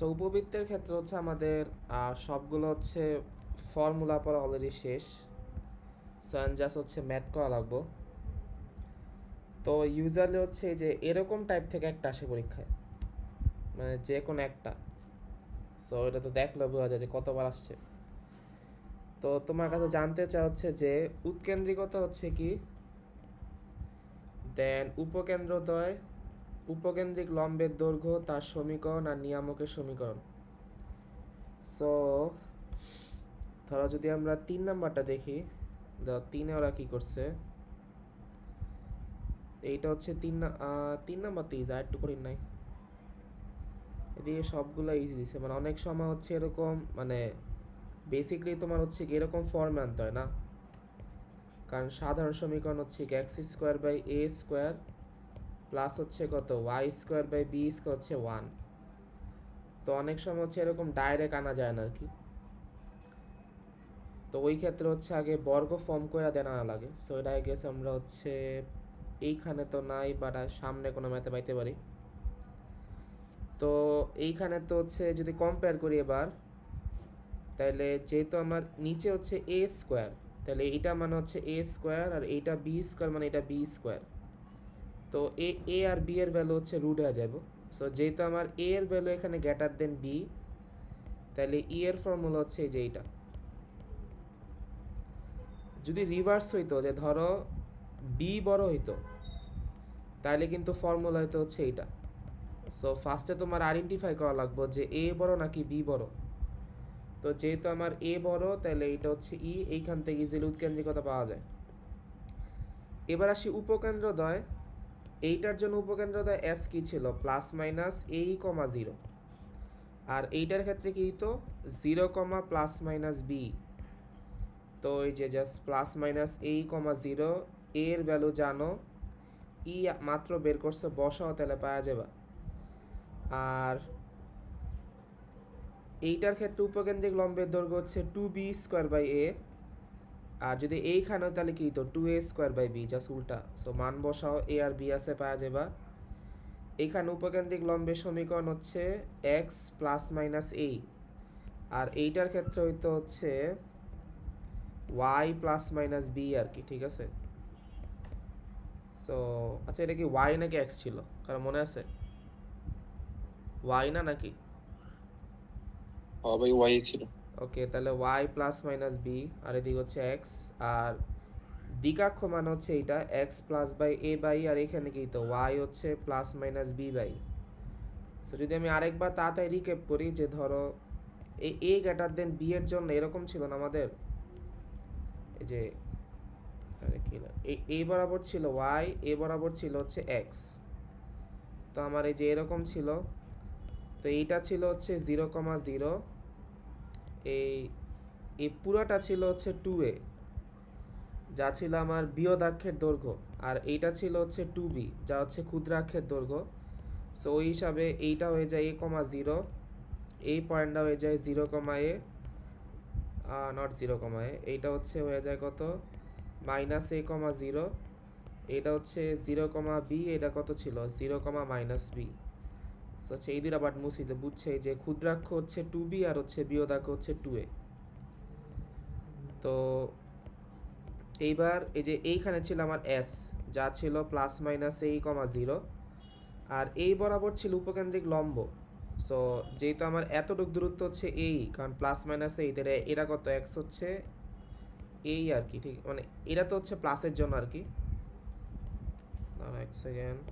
তো উপবৃত্তের ক্ষেত্রে হচ্ছে আমাদের সবগুলো হচ্ছে ফর্মুলা পড়া অলরেডি শেষ। সো জাস্ট হচ্ছে ম্যাথ করা লাগবো। তো ইউজারলি হচ্ছে যে এরকম টাইপ থেকে একটা আসে পরীক্ষায়, মানে যে কোনো একটা। সো এটা তো দেখলে বোঝা যায় যে কতবার আসছে। তো তোমার কাছে জানতে চা হচ্ছে যে উৎকেন্দ্রিকতা হচ্ছে কি, দেন উপকেন্দ্রদ্বয়, উপকেন্দ্রিক লম্বের দৈর্ঘ্য, তার সমীকরণ আর নিয়ামকের সমীকরণ। সো ধরো যদি আমরা 3 নাম্বারটা দেখি, ধরো 3-এ ওরা কী করছে, এইটা হচ্ছে 3 নাম্বার তো ইজি, আর একটু করি নাই। এদিকে সবগুলো ইজি দিছে, মানে অনেক সময় হচ্ছে এরকম, মানে বেসিকলি তোমার হচ্ছে কি এরকম ফর্মে আনতে হয় না, কারণ সাধারণ সমীকরণ হচ্ছে কি x square by A square plus হচ্ছে কত y square by B square হচ্ছে 1। তো অনেক সময় হচ্ছে এরকম ডাইরেক্ট আনা যায় না আর কি। তো ওই ক্ষেত্রে হচ্ছে আগে বর্গ ফর্ম করে দেন আনা লাগে। সো এটা গেছে আমরা হচ্ছে এইখানে তো নাই, বাট সামনে কোনো ম্যাথে পাইতে পারি। তো এইখানে তো হচ্ছে যদি কম্পেয়ার করি এবার, তাহলে যেহেতু আমার নিচে হচ্ছে এ স্কোয়ার, তাহলে এইটা মানে হচ্ছে এ স্কোয়ার, আর এইটা বি স্কোয়ার মানে এটা বি স্কোয়ার। তো এ আর বি এর ভ্যালু হচ্ছে রুট হয়ে যাব। সো যেহেতু আমার এ এর ভ্যালু এখানে গ্রেটার দেন বি, তাহলে ই এর ফর্মুলা হচ্ছে এই যে এইটা। যদি রিভার্স হইতো, যে ধরো বি বড় হইতো, তাহলে কিন্তু ফর্মুলা হইতো হচ্ছে এইটা। সো ফার্স্টে তোমার আইডেন্টিফাই করা লাগবে যে এ বড় নাকি বি বড়। তো যেহেতু আমার এ বড়, তাহলে এইটা হচ্ছে ই, এইখান থেকে ইজিলি উৎকেন্দ্রিকতা পাওয়া যায়। এবার আসি উপকেন্দ্রদ্বয়। এইটার জন্য উপকেন্দ্রদ্বয় এস কি ছিল, প্লাস মাইনাস এ কমা জিরো। আর এইটার ক্ষেত্রে কি তো 0 কমা প্লাস মাইনাস বি। তো এই যে জাস্ট প্লাস মাইনাস এ কমা জিরো, এর ভ্যালু জানো, ই মাত্র বের করছে, বসাও তাহলে পাওয়া যাবে। আর এইটার ক্ষেত্রে উপকেন্দ্রিক লম্বের দৈর্ঘ্য হচ্ছে 2b স্কোয়ার বাই এ। আর যদি এইখানে তাহলে কি তো 2a square by b, just উল্টা। সো মান বসাও, এ আর বি আছে পাওয়া যাবে। এইখানে উপকেন্দ্রিক লম্বের সমীকরণ হচ্ছে এক্স প্লাস মাইনাস এই, আর এইটার ক্ষেত্রে হইতো হচ্ছে ওয়াই প্লাস মাইনাস বি আর কি, ঠিক আছে। সো আচ্ছা, এটা কি ওয়াই নাকি এক্স ছিল, কারণ মনে আছে ওয়াই না নাকি? হ্যাঁ ভাই, ওয়াই ছিল। ওকে, তাহলে ওয়াই প্লাস মাইনাস বি, আর এদিকে হচ্ছে এক্স। আর দ্বিকাক্ষ মান হচ্ছে এইটা X plus by A by, আর এখানে কি তো ওয়াই হচ্ছে plus minus B by. So যদি আমি আরেকবার তাড়াতাড়ি রিক্যাপ করি, যে ধরো এই এ গ্রেটার দেন বি এর জন্য এরকম ছিল না আমাদের, এই যে আরে কি না, এ বরাবর ছিল ওয়াই, এ বরাবর ছিল হচ্ছে এক্স। তো আমার এই যে এরকম ছিল, তো এইটা ছিল হচ্ছে 0,0, এই এই পুরাটা ছিল হচ্ছে 2a, যা ছিল আমার বৃহদাক্ষের দৈর্ঘ্য। আর এইটা ছিল হচ্ছে 2b, যা হচ্ছে ক্ষুদ্রাক্ষের দৈর্ঘ্য। সো ওই হিসাবে এইটা হয়ে যায় a,0, এই পয়েন্টটা হয়ে যায় 0,a, নট 0,a, এইটা হচ্ছে হয়ে যায় কত -a,0। এটা হচ্ছে 0,b, এটা কত ছিল 0,-b। সো হচ্ছে এই দুইটা বাট মুছিতে বুঝছে যে ক্ষুদ্রাক্ষ হচ্ছে 2b আর হচ্ছে বৃহদাক্ষ হচ্ছে 2a। তো এইবার এই যে এইখানে ছিল আমার এস, যা ছিল প্লাস মাইনাস a,0, আর এই বরাবর ছিল উপকেন্দ্রিক লম্ব। সো যেহেতু আমার এতটুকু দূরত্ব হচ্ছে এই, কারণ প্লাস মাইনাস এই, তাহলে এটা কত এক্স হচ্ছে এই আর কি, ঠিক মানে এটা তো হচ্ছে প্লাসের জন্য আর কি। দাঁড়া এক সেকেন্ড,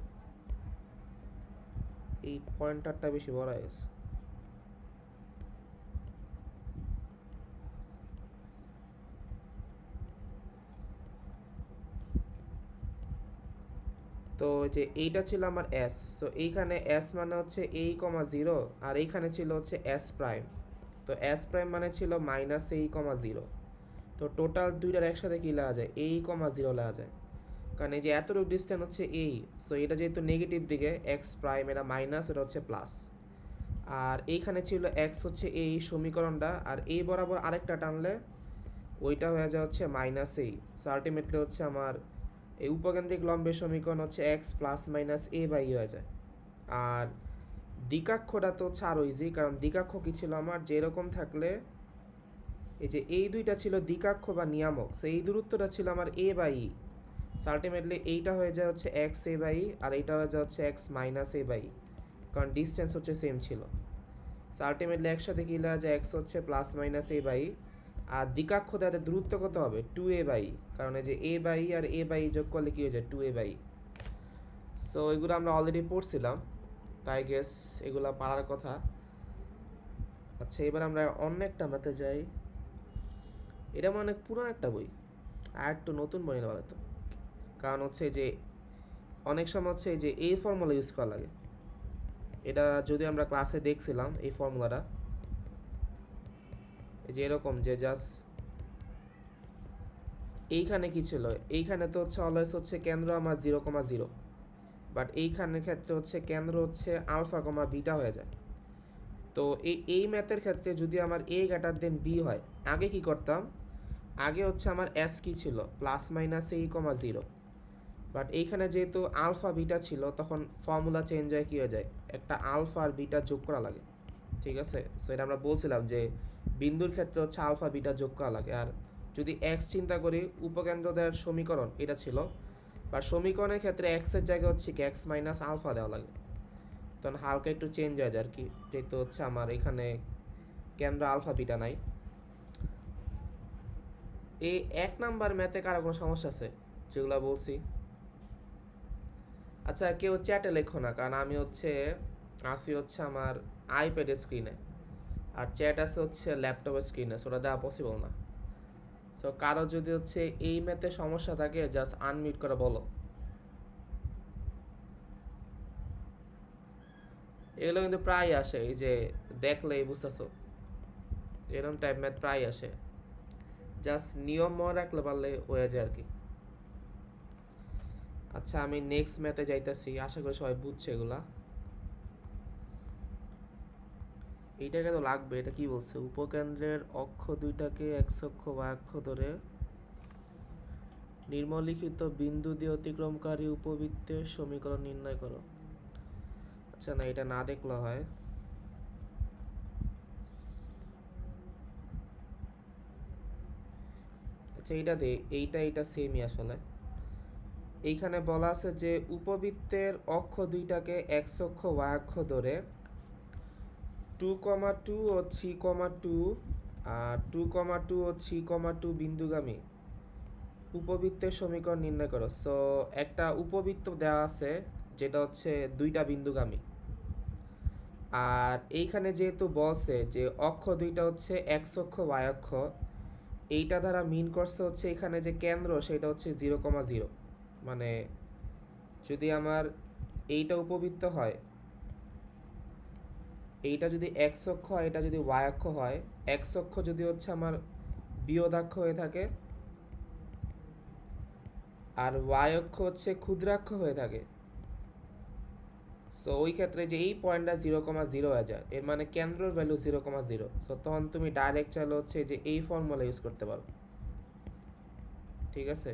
এই পয়েন্টারটা বেশি বড় হয়ে গেছে। তো যে এইটা ছিল আমার এস, তো এইখানে এস মানে হচ্ছে a,0, আর এইখানে ছিল হচ্ছে এস প্রাইম। তো এস প্রাইম মানে ছিল -a,0। তো টোটাল দুইটার একসাথে কী লেখা যায়, a,0 লেখা যায়, কারণ এই যে এতটুকু ডিস্টেন্স হচ্ছে এই। সো এটা যেহেতু নেগেটিভ দিকে এক্স প্রাইম, এটা মাইনাস, এটা হচ্ছে প্লাস। আর এইখানে ছিল এক্স হচ্ছে এই সমীকরণটা, আর এই বরাবর আরেকটা টানলে ওইটা হয়ে যায় হচ্ছে -a। সো আলটিমেটলি হচ্ছে আমার এই উপকেন্দ্রিক লম্বের সমীকরণ হচ্ছে x plus minus a by হয়ে যায়। আর দ্বিকাক্ষটা তো হচ্ছে আরও ইজি, কারণ দ্বিকাক্ষ কি ছিল আমার, যেরকম থাকলে এই যে এই দুইটা ছিল দ্বিকাক্ষ বা নিয়ামক, সো এই দূরত্বটা ছিল আমার এ বাই ই। আলটিমেটলি এইটা হয়ে যায় হচ্ছে এক্স এ বাই, আর এইটা হয়ে যায় হচ্ছে এক্স মাইনাস এ বাই, কারণ ডিস্টেন্স হচ্ছে সেম ছিল। সো আলটিমেটলি একসাথে কি লেখা যায়, এক্স হচ্ছে প্লাস মাইনাস এ বাই, আর দ্বিকাক্ষ তাদের দূরত্ব কত হবে, টু এ বাই, কারণ এই যে এ বাই আর এ বাই যোগ করলে কি হয়ে যায়, টু এ বাই। সো এগুলো আমরা অলরেডি পড়ছিলাম, তাই গেস এগুলো পারার কথা। আচ্ছা, এবার আমরা অন্য একটা ম্যাথে যাই। এটা মানে অনেক পুরনো একটা বই, আর একটু নতুন বই নেওয়া তো, কারণ হচ্ছে যে অনেক সময় হচ্ছে যে এই ফর্মুলা ইউজ করা লাগে। এটা যদি আমরা ক্লাসে দেখছিলাম এই ফর্মুলাটা, এই যে এরকম যে জাস্ট এইখানে কি ছিল, এইখানে তো হচ্ছে অলওয়েজ হচ্ছে কেন্দ্র আমার 0,0, বাট এইখানের ক্ষেত্রে হচ্ছে কেন্দ্র হচ্ছে আলফা কমা বিটা হয়ে যায়। তো এই ম্যাথের ক্ষেত্রে যদি আমার এ গ্রেটার দেন বি হয়, আগে কি করতাম, আগে হচ্ছে আমার এস কি ছিল, প্লাস মাইনাস এই কমা 0, বাট এইখানে যেহেতু আলফা বিটা ছিল তখন ফর্মুলা চেঞ্জ হয়ে কী হয়ে যায়, একটা আলফা আর বিটা যোগ করা লাগে। ঠিক আছে, সো এটা আমরা বলছিলাম যে বিন্দুর ক্ষেত্রে হচ্ছে আলফা বিটা যোগ করা লাগে। আর যদি এক্স চিন্তা করি, উপকেন্দ্রদের সমীকরণ এটা ছিল, বা সমীকরণের ক্ষেত্রে এক্সের জায়গায় হচ্ছে কি এক্স মাইনাস আলফা দেওয়া লাগে, তখন হালকা একটু চেঞ্জ হয়ে যায় আর কি, যেহেতু হচ্ছে আমার এখানে কেন্দ্র আলফা বিটা নাই। এই 1 নাম্বার ম্যাথে কারো কোনো সমস্যা আছে যেগুলো বলছি? আচ্ছা, কেউ চ্যাটে লেখো না, কারণ আমি হচ্ছে আসি হচ্ছে আমার আইপ্যাডের স্ক্রিনে, আর চ্যাট আছে হচ্ছে ল্যাপটপের স্ক্রিনে, ওটা দেওয়া পসিবল না। সো কারো যদি হচ্ছে এই ম্যাথে সমস্যা থাকে জাস্ট আনমিউট করে বলো। এগুলো কিন্তু প্রায় আসে, এই যে দেখলেই বুঝতেছো, এরকম টাইপ ম্যাথ প্রায় আসে, জাস্ট নিয়ম মনে রাখলে পারলে হয়ে যায় আর কি। আচ্ছা, আমি নেক্সট ম্যাথে যাইতেছি, আশা করি সবাই বুঝছে এগুলা। এইটাকে তো লাগবে, এটা কি বলছে, উপকেন্দ্রের অক্ষ দুইটাকে এক্স অক্ষ বা অক্ষ ধরে নিম্নলিখিত বিন্দু দিয়ে অতিক্রমকারী উপবৃত্তের সমীকরণ নির্ণয় করো। আচ্ছা, না এটা না দেখলে হয়। আচ্ছা, এইটা দে, এইটা সেমই আসলে। এইখানে বলা আছে যে উপবৃত্তের অক্ষ দুইটাকে এক্স অক্ষ ওয়াই অক্ষ ধরে 2,2 ও 3,2 আর 2,2 ও 3,2 বিন্দুগামী উপবৃত্তের সমীকরণ নির্ণয় করো। সো একটা উপবৃত্ত দেওয়া আছে যেটা হচ্ছে দুইটা বিন্দুগামী, আর এইখানে যেহেতু বলছে যে অক্ষ দুইটা হচ্ছে এক্স অক্ষ ওয়াই অক্ষ, এইটা দ্বারা মিন করছে হচ্ছে এখানে যে কেন্দ্র সেটা হচ্ছে 0,0, মানে যদি আমার এইটা উপবৃত্ত হয়, এইটা যদি এক্স অক্ষ হয়, এটা যদি ওয়াই অক্ষ হয়, এক্স অক্ষ যদি হচ্ছে আমার বৃহদাক্ষ হয়ে থাকে আর ওয়াই অক্ষ হচ্ছে ক্ষুদ্রাক্ষ হয়ে থাকে, সো ওই ক্ষেত্রে যে এই পয়েন্টটা 0,0 হয়ে যায়, এর মানে কেন্দ্রের ভ্যালু 0,0, সো তখন তুমি ডাইরেক্ট চাইলে হচ্ছে যে এই ফর্মুলা ইউজ করতে পারো। ঠিক আছে,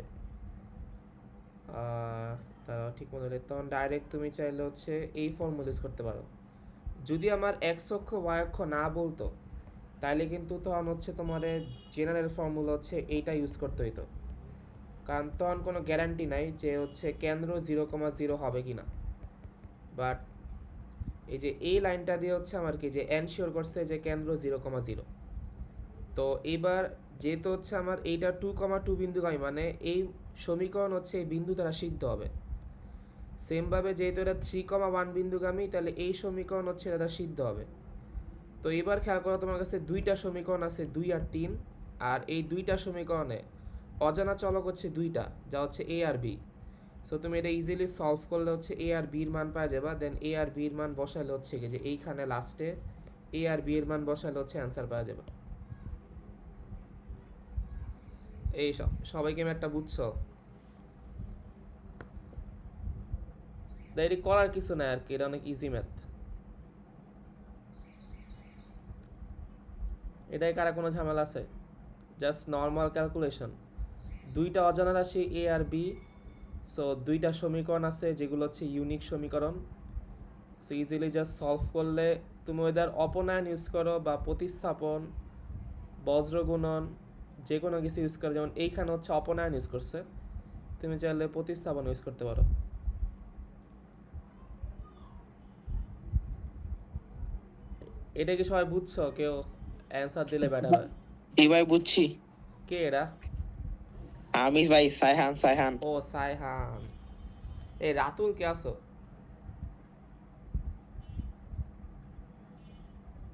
তারা ঠিক মতো তখন ডাইরেক্ট তুমি চাইলে হচ্ছে এই ফর্মুলা ইউজ করতে পারো। যদি আমার এক্স অক্ষ ওয়াই অক্ষ না বলতো তাইলে কিন্তু তখন হচ্ছে তোমার জেনারেল ফর্মুলা হচ্ছে এইটা ইউজ করতে হইতো, কারণ তখন কোনো গ্যারান্টি নাই যে হচ্ছে কেন্দ্র 0,0 হবে কি না। বাট এই যে এই লাইনটা দিয়ে হচ্ছে আমার কি যে এনশিওর করছে যে কেন্দ্র 0,0। তো এবার যেহেতু হচ্ছে আমার এইটা 2,2 বিন্দুগামী, মানে এই সমীকরণ হচ্ছে এই বিন্দু দ্বারা সিদ্ধ হবে। সেমভাবে যেহেতু এটা 3,1 বিন্দুগামী, তাহলে এই সমীকরণ হচ্ছে এটা দ্বারা সিদ্ধ হবে। তো এবার খেয়াল করো, তোমার কাছে দুইটা সমীকরণ আছে 2 আর 3, আর এই দুইটা সমীকরণে অজানা চলক হচ্ছে দুইটা, যা হচ্ছে এ আর বি। সো তুমি এটা ইজিলি সলভ করলে হচ্ছে এ আর বির মান পাওয়া যাবে, দেন এ আর বির মান বসালে হচ্ছে কি যে এইখানে লাস্টে এ আর বি এর মান বসালে হচ্ছে অ্যান্সার পাওয়া যাবে। এই সবাইকে ম্যাথটা বুঝছো? এটি করার কিছু নাই আর কি, এটা অনেক ইজি ম্যাথ। এটাই কারা কোনো ঝামেলা আছে? জাস্ট নর্মাল ক্যালকুলেশন, দুইটা অজানা রাশি এ আর বি, সো দুইটা সমীকরণ আছে যেগুলো হচ্ছে ইউনিক সমীকরণ। সো ইজিলি জাস্ট সলভ করলে তুমি ওদের অপনয়ন ইউজ করো বা প্রতিস্থাপন, বজ্রগুণন, যে কোনো কিছু ইউজ করো। যেমন এইখানে হচ্ছে অপনয়ন ইউজ করছে, তুমি চাইলে প্রতিস্থাপন ইউজ করতে পারো। এটা কি সবাই বুঝছো? কেউ অ্যান্সার দিলে বেটার হয়। জি ভাই বুঝছি। কে এরা? আমি ভাই সাইহান। ও সাইহান। এই রাতুল কে আছো?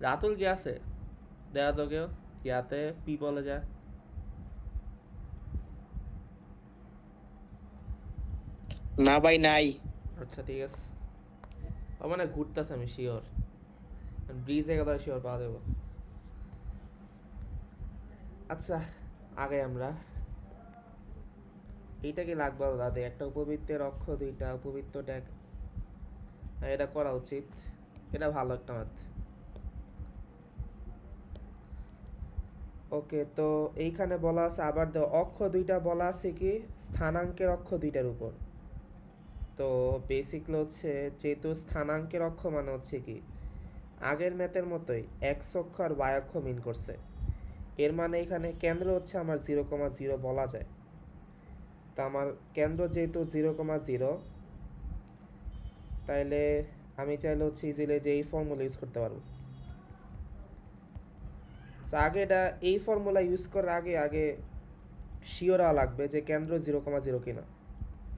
রাতুল কি আছে? দেখা তো কেউ ইয়াতে পি বলে যায়। না ভাই নাই। আচ্ছা ঠিক আছে, তার মানে ঘুরতেছে, আমি শিওর ব্রিজে গেলে শিওর পাওয়া যাবো। আচ্ছা আগে আমরা এইটা কি লাগবে দাদা, একটা উপবৃত্তের অক্ষ দুইটা উপবৃত্ত ট্যাগ, এটা করা উচিত, এটা ভালো একটা ম্যাথ। ওকে, তো এইখানে বলা আছে আবার অক্ষ দুইটা বলা আছে কি স্থানাঙ্কের অক্ষ দুইটার উপর। তো বেসিকলি হচ্ছে যেহেতু স্থানাঙ্কের অক্ষ মানে হচ্ছে কি আগের ম্যাথের মতোই এক্স অক্ষ আর ওয়াই অক্ষ মিন করছে, এর মানে এখানে কেন্দ্র হচ্ছে আমার 0,0 বলা যায়। তো আমার কেন্দ্র যেহেতু 0,0, তাইলে আমি চাইলে হচ্ছে ইজিলি যে এই ফর্মুলা ইউজ করতে পারবো। সো আগে এটা এই ফর্মুলা ইউজ করার আগে আগে শিওর হওয়া লাগবে যে কেন্দ্র 0,0 কিনা।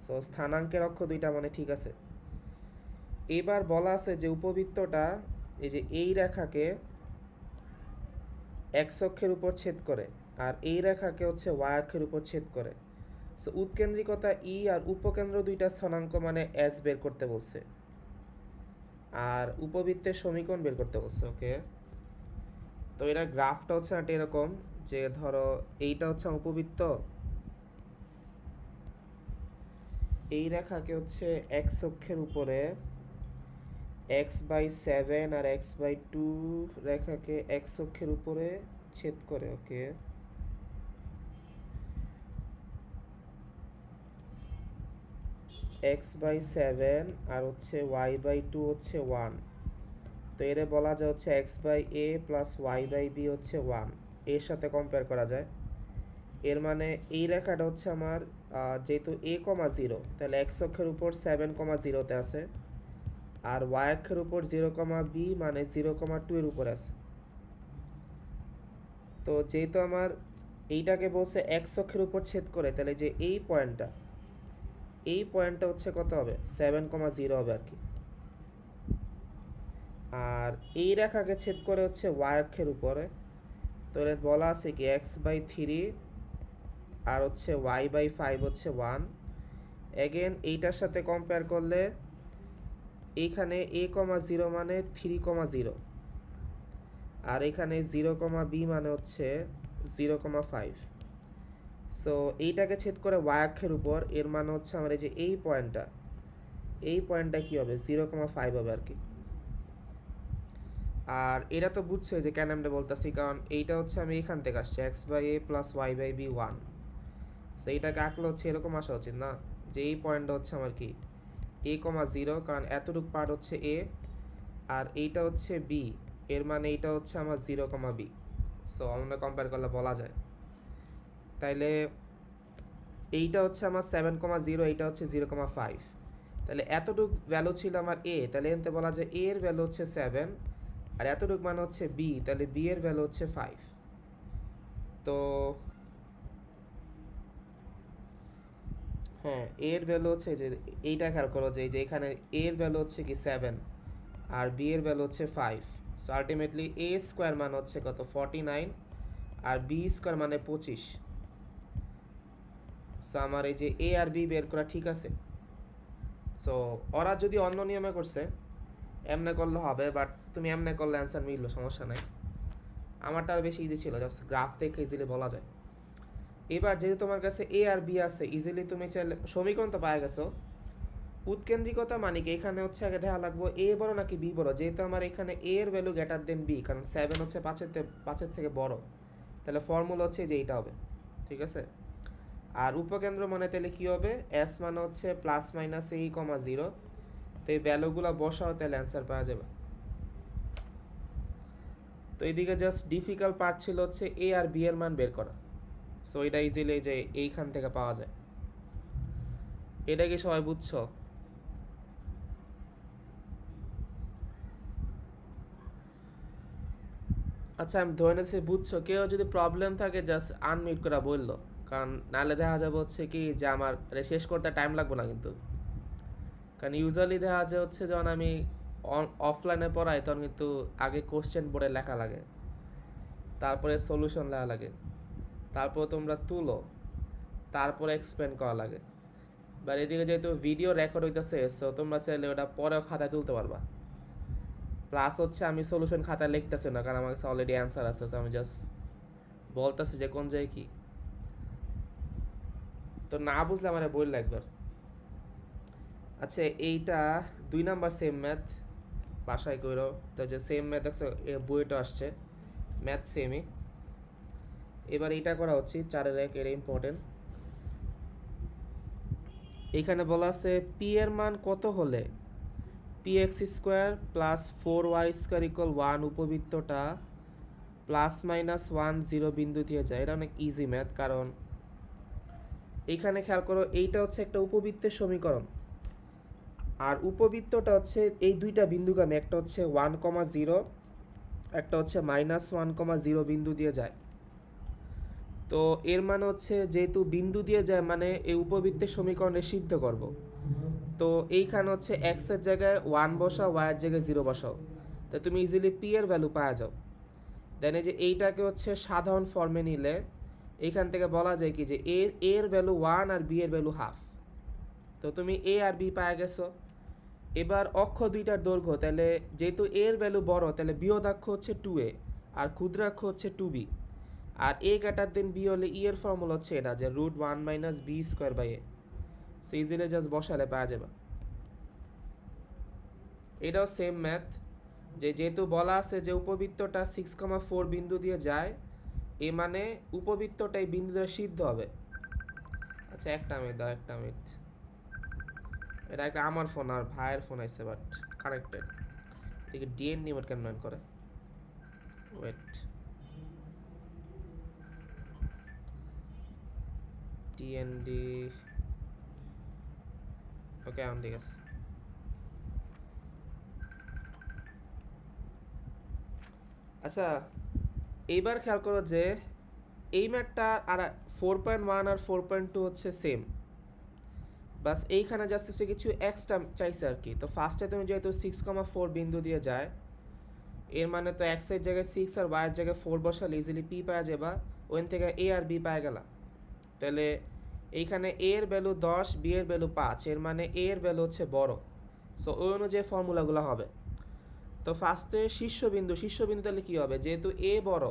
সো স্থানাঙ্কের অক্ষ দুইটা মানে ঠিক আছে। এবার বলা আছে যে উপবৃত্তটা এই যে এই রেখাকে এক্স অক্ষের উপর ছেদ করে আর এই রেখাকে হচ্ছে ওয়াই অক্ষের উপর ছেদ করে। সো উৎকেন্দ্রিকতা ই আর উপকেন্দ্র দুইটা স্থানাঙ্ক মানে এস বের করতে বলছে, আর উপবৃত্তের সমীকরণ বের করতে বলছে। ওকে, তো এটার গ্রাফটা হচ্ছে একটা এরকম যে ধরো এইটা হচ্ছে উপবৃত্ত, এই রেখাকে হচ্ছে এক্স অক্ষের উপরে x/7 আর x/2 রেখাকে এক্স অক্ষের উপরে ছেদ করে। ওকে, x/7 আর হচ্ছে y/2 হচ্ছে 1। তো এর বলা যায় হচ্ছে x/a প্লাস y/b হচ্ছে 1, এর সাথে কম্পেয়ার করা যায়। এর মানে এই রেখাটা হচ্ছে আমার যেহেতু a,0 তাহলে এক্স অক্ষের উপর 7,0-তে আছে, আর ওয়াই অক্ষের উপর 0,b মানে 0,2 এর উপর আছে। তো যেহেতু আমার এইটাকে বলছে এক্স অক্ষের উপর ছেদ করে, তাহলে যে এই পয়েন্টটা হচ্ছে কত হবে 7,0 হবে আর কি। আর এই রেখাকে ছেদ করে হচ্ছে ওয়াই অক্ষের উপরে, তো এর বলা আছে কি x/3 আর হচ্ছে y/5 হচ্ছে 1। এগেন এইটার সাথে কম্পেয়ার করলে এইখানে a,0 মানে 3,0 আর এখানে 0,b মানে হচ্ছে 0,5। সো এইটাকে ছেদ করে ওয়াই অক্ষের উপর, এর মানে হচ্ছে আমার এই যে এই পয়েন্টটা কি হবে 0,5 হবে আর কি। আর এটা তো বুঝছো যে কেন আমরা বলতেছি, কারণ এইটা হচ্ছে আমি এখান থেকে আসছি x/a প্লাস y/b 1। সো এইটাকে আঁকলে হচ্ছে এরকম আসা উচিত না, যে এই পয়েন্টটা হচ্ছে আমার কি a,0, কারণ এতটুকু পার্ট হচ্ছে a আর এইটা হচ্ছে b, এর মানে এইটা হচ্ছে আমার 0,b। সো আমরা কম্পেয়ার করলে বলা যায়, তাইলে এইটা হচ্ছে আমার 7,0, এইটা হচ্ছে 0,5, তাহলে এতটুকু ভ্যালু ছিল আমার a, তাহলে এনতে বলা যায় a এর ভ্যালু হচ্ছে 7 আর এতটুকু মানে হচ্ছে b, তাহলে b এর ভ্যালু হচ্ছে 5। তো হ্যাঁ, a এর ভ্যালু হচ্ছে যে এইটা খেয়াল করো যে এখানে a এর ভ্যালু হচ্ছে কি 7 আর b এর ভ্যালু হচ্ছে 5। সো আলটিমেটলি a স্কোয়ার মানে হচ্ছে কত 49 আর b স্কোয়ার মানে 25। সো আমার এই যে a আর b বের করা ঠিক আছে। সো ওরা যদি অন্য নিয়মে করছে এমনে করলে হবে, বাট তুমি এমনে করলে অ্যান্সার মিললো, সমস্যা নাই। আমারটা আর বেশি ইজি ছিল, জাস্ট গ্রাফ থেকে ইজিলি বলা যায়। এবার যেহেতু তোমার কাছে এ আর বি আছে, ইজিলি তুমি চাইলে সমীকরণ তো পাওয়া গেছো। উৎকেন্দ্রিকতা মানে কি এখানে হচ্ছে আগে দেখা লাগবো এ বড় নাকি বি বড়, যেহেতু আমার এখানে এ এর ভ্যালু গ্রেটার দেন বি, কারণ 7 হচ্ছে 5-এর থেকে বড়, তাহলে ফর্মুলা হচ্ছে যে এইটা হবে, ঠিক আছে। আর উপকেন্দ্র মানে তাহলে কি হবে, এস মানে হচ্ছে প্লাস মাইনাস a, 0, তো এই ভ্যালুগুলো বসাও, তাহলে অ্যান্সার পাওয়া যাবে। তো এইদিকে জাস্ট ডিফিকাল্ট পার্ট ছিল হচ্ছে এ আর বি এর মান বের করা। সো এটা ইজিলি যে এইখান থেকে পাওয়া যায়। এটা কি সবাই বুঝছো? আচ্ছা, আমি ধরে নিচ্ছি বুঝছো। কেউ যদি প্রবলেম থাকে জাস্ট আনমিউট করে বললো, কারণ নাহলে দেখা যাবে হচ্ছে কি যে আমার এটা শেষ করতে টাইম লাগবে না কিন্তু। কারণ ইউজুয়ালি দেখা যায় হচ্ছে যখন আমি অফলাইনে পড়াই তখন কিন্তু আগে কোশ্চেন বোর্ডে লেখা লাগে, তারপরে সলিউশন লেখা লাগে, তারপর তোমরা তুলো, তারপরে এক্সপ্লেন করা লাগে। বা এদিকে যেহেতু ভিডিও রেকর্ড হইতেছে, সো তোমরা চাইলে ওটা পরেও খাতায় তুলতে পারবা। প্লাস হচ্ছে আমি সলিউশন খাতায় লিখতেছি না, কারণ আমার কাছে অলরেডি অ্যান্সার আছে। সো আমি জাস্ট বলতেছি যে কোন জায়গায় কি। তো না বুঝলে আমার বললে একবার। আচ্ছা, এইটা 2 নাম্বার সেম ম্যাথ, বাসায় করো। তো যে সেম ম্যাথ আছে বইটা আসছে, ম্যাথ সেমই। এবার এইটা করা হচ্ছে 4-এর 1, এটা ইম্পর্টেন্ট। এখানে বলা আছে পি এর মান কত হলে P x square plus 4y² equal 1 উপবৃত্তটা ±1 0 বিন্দু দিয়ে যায়। এটা অনেক ইজি ম্যাথ, কারণ এইখানে খেয়াল করো, এইটা হচ্ছে একটা উপবৃত্তের সমীকরণ। আর উপবৃত্তটা হচ্ছে এই দুইটা বিন্দুগামী, একটা হচ্ছে 1,0, একটা হচ্ছে -1,0 বিন্দু দিয়ে যায়। তো এর মানে হচ্ছে যেহেতু বিন্দু দিয়ে যায়, মানে এই উপবৃত্তের সমীকরণে সিদ্ধ করব। তো এইখানে হচ্ছে এক্স এর জায়গায় 1 বসাও, ওয়াই এর জায়গায় 0 বসাও, তো তুমি ইজিলি পি এর ভ্যালু পাওয়া যাও। দেন এই যে এইটাকে হচ্ছে সাধারণ ফর্মে নিলে এইখান থেকে বলা যায় কি যে এ এর ভ্যালু 1 আর বি এর ভ্যালু হাফ। তো তুমি এ আর বি পাওয়া গেছো। এবার অক্ষ দুইটার দৈর্ঘ্য, তাহলে যেহেতু এর ভ্যালু বড়, তাহলে বৃহদাক্ষ হচ্ছে 2a আর ক্ষুদ্রাক্ষ হচ্ছে 2b। আর এ গ্রেটার দেন বি হলে ই এর ফর্মুলা হচ্ছে এটা, যে √1 - b²/a। সো ইজিলি জাস্ট বসালে পাওয়া যাবে। এটাও সেম ম্যাথ, যে যেহেতু বলা আছে যে উপবৃত্তটা 6,4 বিন্দু দিয়ে যায়, এ মানে উপবৃত্তটা এই বিন্দু দ্বারা সিদ্ধ হবে। আচ্ছা, একটা মিনিট দাও, একটা মিনিট। এটা একটা আমার ফোন আর ভাইয়ের ফোন আছে, বাট কানেক্টেড। এদিকে ডিএনডি মোড কেন করে, ওয়েট, ডিএনডি, ওকে এখন ঠিক আছে। আচ্ছা, এইবার খেয়াল করো যে এই ম্যাথটা আর 4.1 আর 4.2 হচ্ছে সেম, বাস এইখানে জাস্ট হচ্ছে কিছু এক্সট্রা চাইছে আর কি। তো ফার্স্টে তুমি যেহেতু 6,4 বিন্দু দিয়ে যায়, এর মানে তো এক্স এর জায়গায় 6 আর ওয়াই এর জায়গায় 4 বসালে ইজিলি পি পাওয়া যাবা। ওখান থেকে এ আর বি পাওয়া গেলা। তাহলে এইখানে এ এর ভ্যালু 10, বি এর ভ্যালু 5, এর মানে এ এর ভ্যালু হচ্ছে বড়। সো ওই অনুযায়ী ফর্মুলাগুলো হবে। তো ফার্স্টে শীর্ষবিন্দু তাহলে কী হবে, যেহেতু এ বড়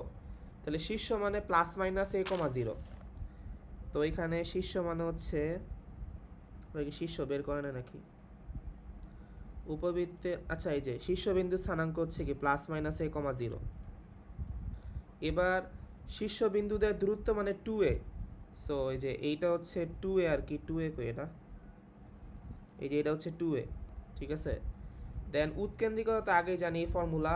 তাহলে শীর্ষ মানে ±a,0। তো এখানে শীর্ষ মানে হচ্ছে, শীর্ষ বের করে না নাকি উপবৃত্তে, আচ্ছা এই যে শীর্ষবিন্দু স্থানাঙ্ক হচ্ছে কি ±a,0। এবার শীর্ষবিন্দুদের দূরত্ব মানে 2a। সো এই যে এইটা হচ্ছে 2a আর কি, 2a কই এটা, এই যে এটা হচ্ছে 2a, ঠিক আছে। দেন উৎকেন্দ্রিকতা আগেই জানি ফর্মুলা,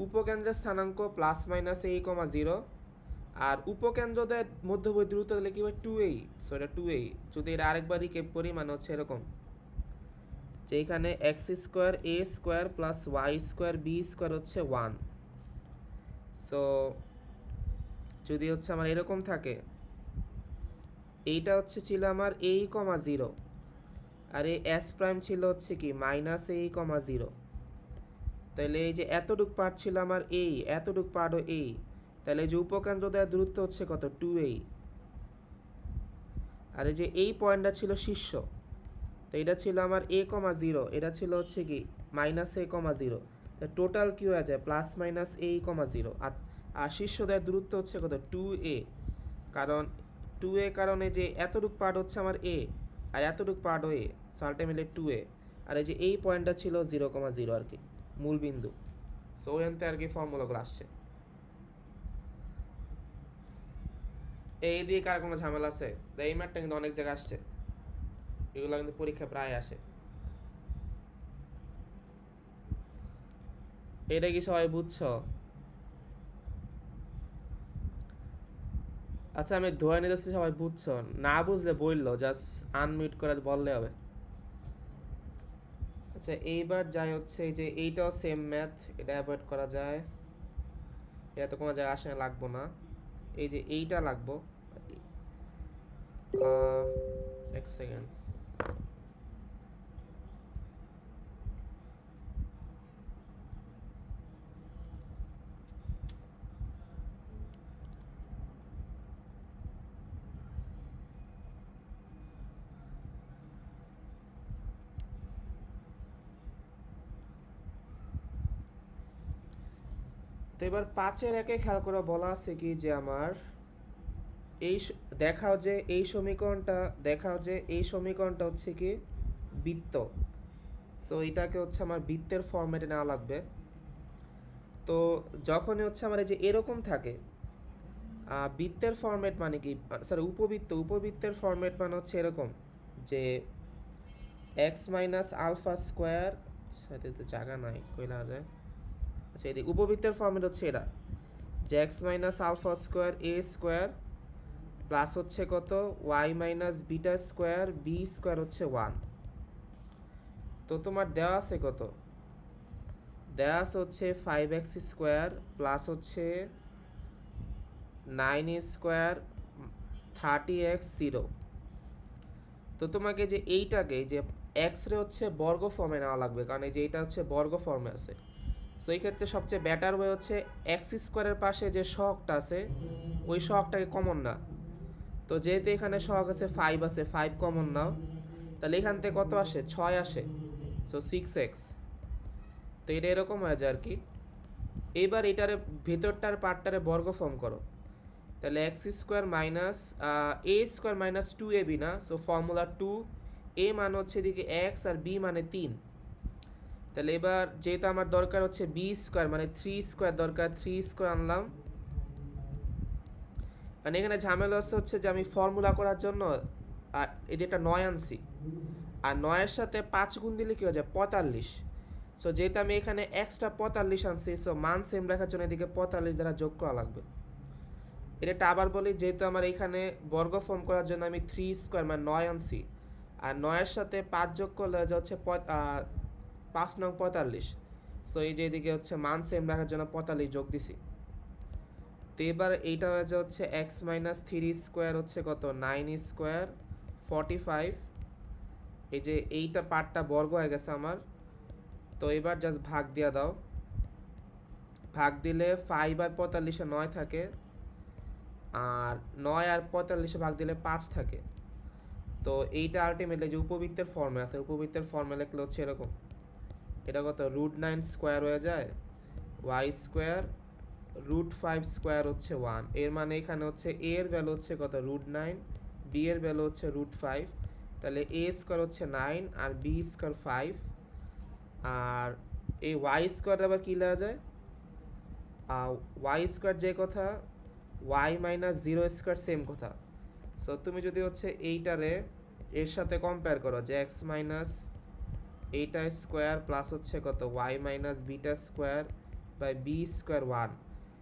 উপকেন্দ্রের স্থানাঙ্ক ±a,0 আর উপকেন্দ্রদের মধ্যবর্তী দূরত্ব তাহলে কি হয় 2a। সো এটা 2a। যদি এটা আরেকবার রিকেপ করি, মানে হচ্ছে এরকম যে এখানে x² a² + y² b² হচ্ছে 1। সো যদি হচ্ছে আমার এরকম থাকে, এইটা হচ্ছে ছিল আমার a,0 আর এই s প্রাইম ছিল হচ্ছে কি -a,0। তাহলে এই যে এতটুক পার্ট ছিল আমার এই, এতটুক পার্টও এই, তাহলে এই যে উপকেন্দ্র দেওয়ার দূরত্ব হচ্ছে কত 2a। আর এই যে এই পয়েন্টটা ছিল শীর্ষ, তো এটা ছিল আমার a,0, এটা ছিল হচ্ছে কি -a,0। টোটাল কি হয়ে যায় +-a,0। আর শীর্ষ দেওয়ার দূরত্ব হচ্ছে কত 2a, কারণ 2a কারণে যে এতটুক পার্ট হচ্ছে আমার a আর এতটুক পার্টও a, সো আলটিমেটলি 2a। আর এই যে এই পয়েন্টটা ছিল 0,0 আর কি, মূল বিন্দু। সো এনতে আর কি ফর্মুলাগুলো আসছে। এই দিয়ে কার কোনো ঝামেলা আছে? এই ম্যাথটা কিন্তু অনেক জায়গায় আসছে, এগুলো কিন্তু পরীক্ষা প্রায় আসে। এটা কি সবাই বুঝছো? আচ্ছা আমি ধোয়া নিতেছি, সবাই বুঝছো? না বুঝলে বললো, জাস্ট আনমিউট করে বললে হবে। আচ্ছা এইবার যাই হচ্ছে এই যে এইটাও সেম ম্যাথ, এটা অ্যাভয়েড করা যায়, এটা তো কোনো জায়গায় আসলে লাগবো না। এই যে এইটা লাগবো। এক সেকেন্ড। তো এবার 5-এর 1-এ খেয়াল করে বলা আছে কি যে আমার এই দেখাও যে এই সমীকরণটা হচ্ছে কি বৃত্ত। সো এটাকে হচ্ছে আমার বৃত্তের ফরম্যাটে নেওয়া লাগবে। তো যখনই হচ্ছে আমার এই যে এরকম থাকে, বৃত্তের ফরম্যাট মানে কি, সরি উপবৃত্তের ফরম্যাট মানে হচ্ছে এরকম যে এক্স মাইনাস আলফা স্কোয়ার, সাথে তো জায়গা নাই কইলা যায়। আচ্ছা এদিকে উপবৃত্তের ফরম্যাট হচ্ছে এটা, যে x minus alpha square a square plus হচ্ছে কত y minus beta square b square হচ্ছে 1। তো তোমার দেওয়া আছে কত, দেওয়া আছে হচ্ছে 5x স্কোয়ার প্লাস হচ্ছে 9 স্কোয়ার 30x 0। তো তোমাকে যে এইটাকে যে এক্স রে হচ্ছে বর্গ ফর্মে নেওয়া লাগবে, কারণ এই যে এইটা হচ্ছে বর্গ ফর্মে আছে। সো এই ক্ষেত্রে সবচেয়ে বেটার ওয়ে হচ্ছে এক্স স্কোয়ারের পাশে যে সহগটা আছে ওই সহগটাকে কমন না। তো যেহেতু এখানে সহগ আছে 5 আছে, 5 কমন নাও, তাহলে এখান থেকে কত আসে 6 আসে। So 6x। তো এটা এরকম হয়ে যায় আর কি। এইবার এটারে ভেতরটার পার্টটারে বর্গ ফর্ম করো, তাহলে এক্স স্কোয়ার মাইনাস এ স্কোয়ার মাইনাস 2ab না, সো ফর্মুলা 2, এ মান হচ্ছে এদিকে এক্স আর বি মানে 3। তাহলে এবার যেহেতু আমার দরকার হচ্ছে বি স্কোয়ার মানে 3 স্কোয়ার দরকার, 3 স্কোয়ার আনলাম। মানে এখানে ঝামেলা হচ্ছে যে আমি ফর্মুলা করার জন্য আর এদিকে 9 আনছি, আর 9-এর সাথে 5 গুণ দিলে কি হয়ে যায় 45। সো যেহেতু আমি এখানে এক্সট্রা 45 আনছি, সো মান সেম রাখার জন্য এদিকে 45 দ্বারা যোগ করা লাগবে। এটা আবার বলি, যেহেতু আমার এখানে বর্গ ফর্ম করার জন্য আমি 3 স্কোয়ার মানে 9 আনছি, আর 9-এর সাথে 5 যোগ করলে হয়ে যাচ্ছে 5 নং 45। সো এই যে এদিকে হচ্ছে মান সেম রাখার জন্য 45 যোগ দিছি। তো এবার এইটা হয়ে যাচ্ছে এক্স মাইনাস 3 স্কোয়ার হচ্ছে কত 9 স্কোয়ার 45। এই যে এইটা পার্টটা বর্গ হয়ে গেছে আমার। তো এবার জাস্ট ভাগ দিয়ে দাও, ভাগ দিলে 5 আর 45-এ 9 থাকে, আর 9 আর 45-এ ভাগ দিলে 5 থাকে। তো এইটা আলটিমেটলি যে উপবৃত্তের ফর্মে আছে, উপবৃত্তের ফর্মে লিখলে হচ্ছে এরকম, এটা কত √9 স্কোয়ার হয়ে যায় ওয়াই স্কোয়ার √5 স্কোয়ার হচ্ছে 1। এর মানে এখানে হচ্ছে এ এর ভ্যালু হচ্ছে কত √9, বি এর ভ্যালু হচ্ছে √5। তাহলে এ স্কোয়ার হচ্ছে 9 আর বি স্কোয়ার 5। আর এই ওয়াই স্কোয়ার আবার কী লেখা যায়, ওয়াই স্কোয়ার যে কথা ওয়াই মাইনাস 0 স্কোয়ার সেম কথা। সো তুমি যদি হচ্ছে এইটারে এর সাথে কম্পেয়ার করো যে এক্স মাইনাস এইটা স্কোয়ার প্লাস হচ্ছে কত y minus beta square by B square 1,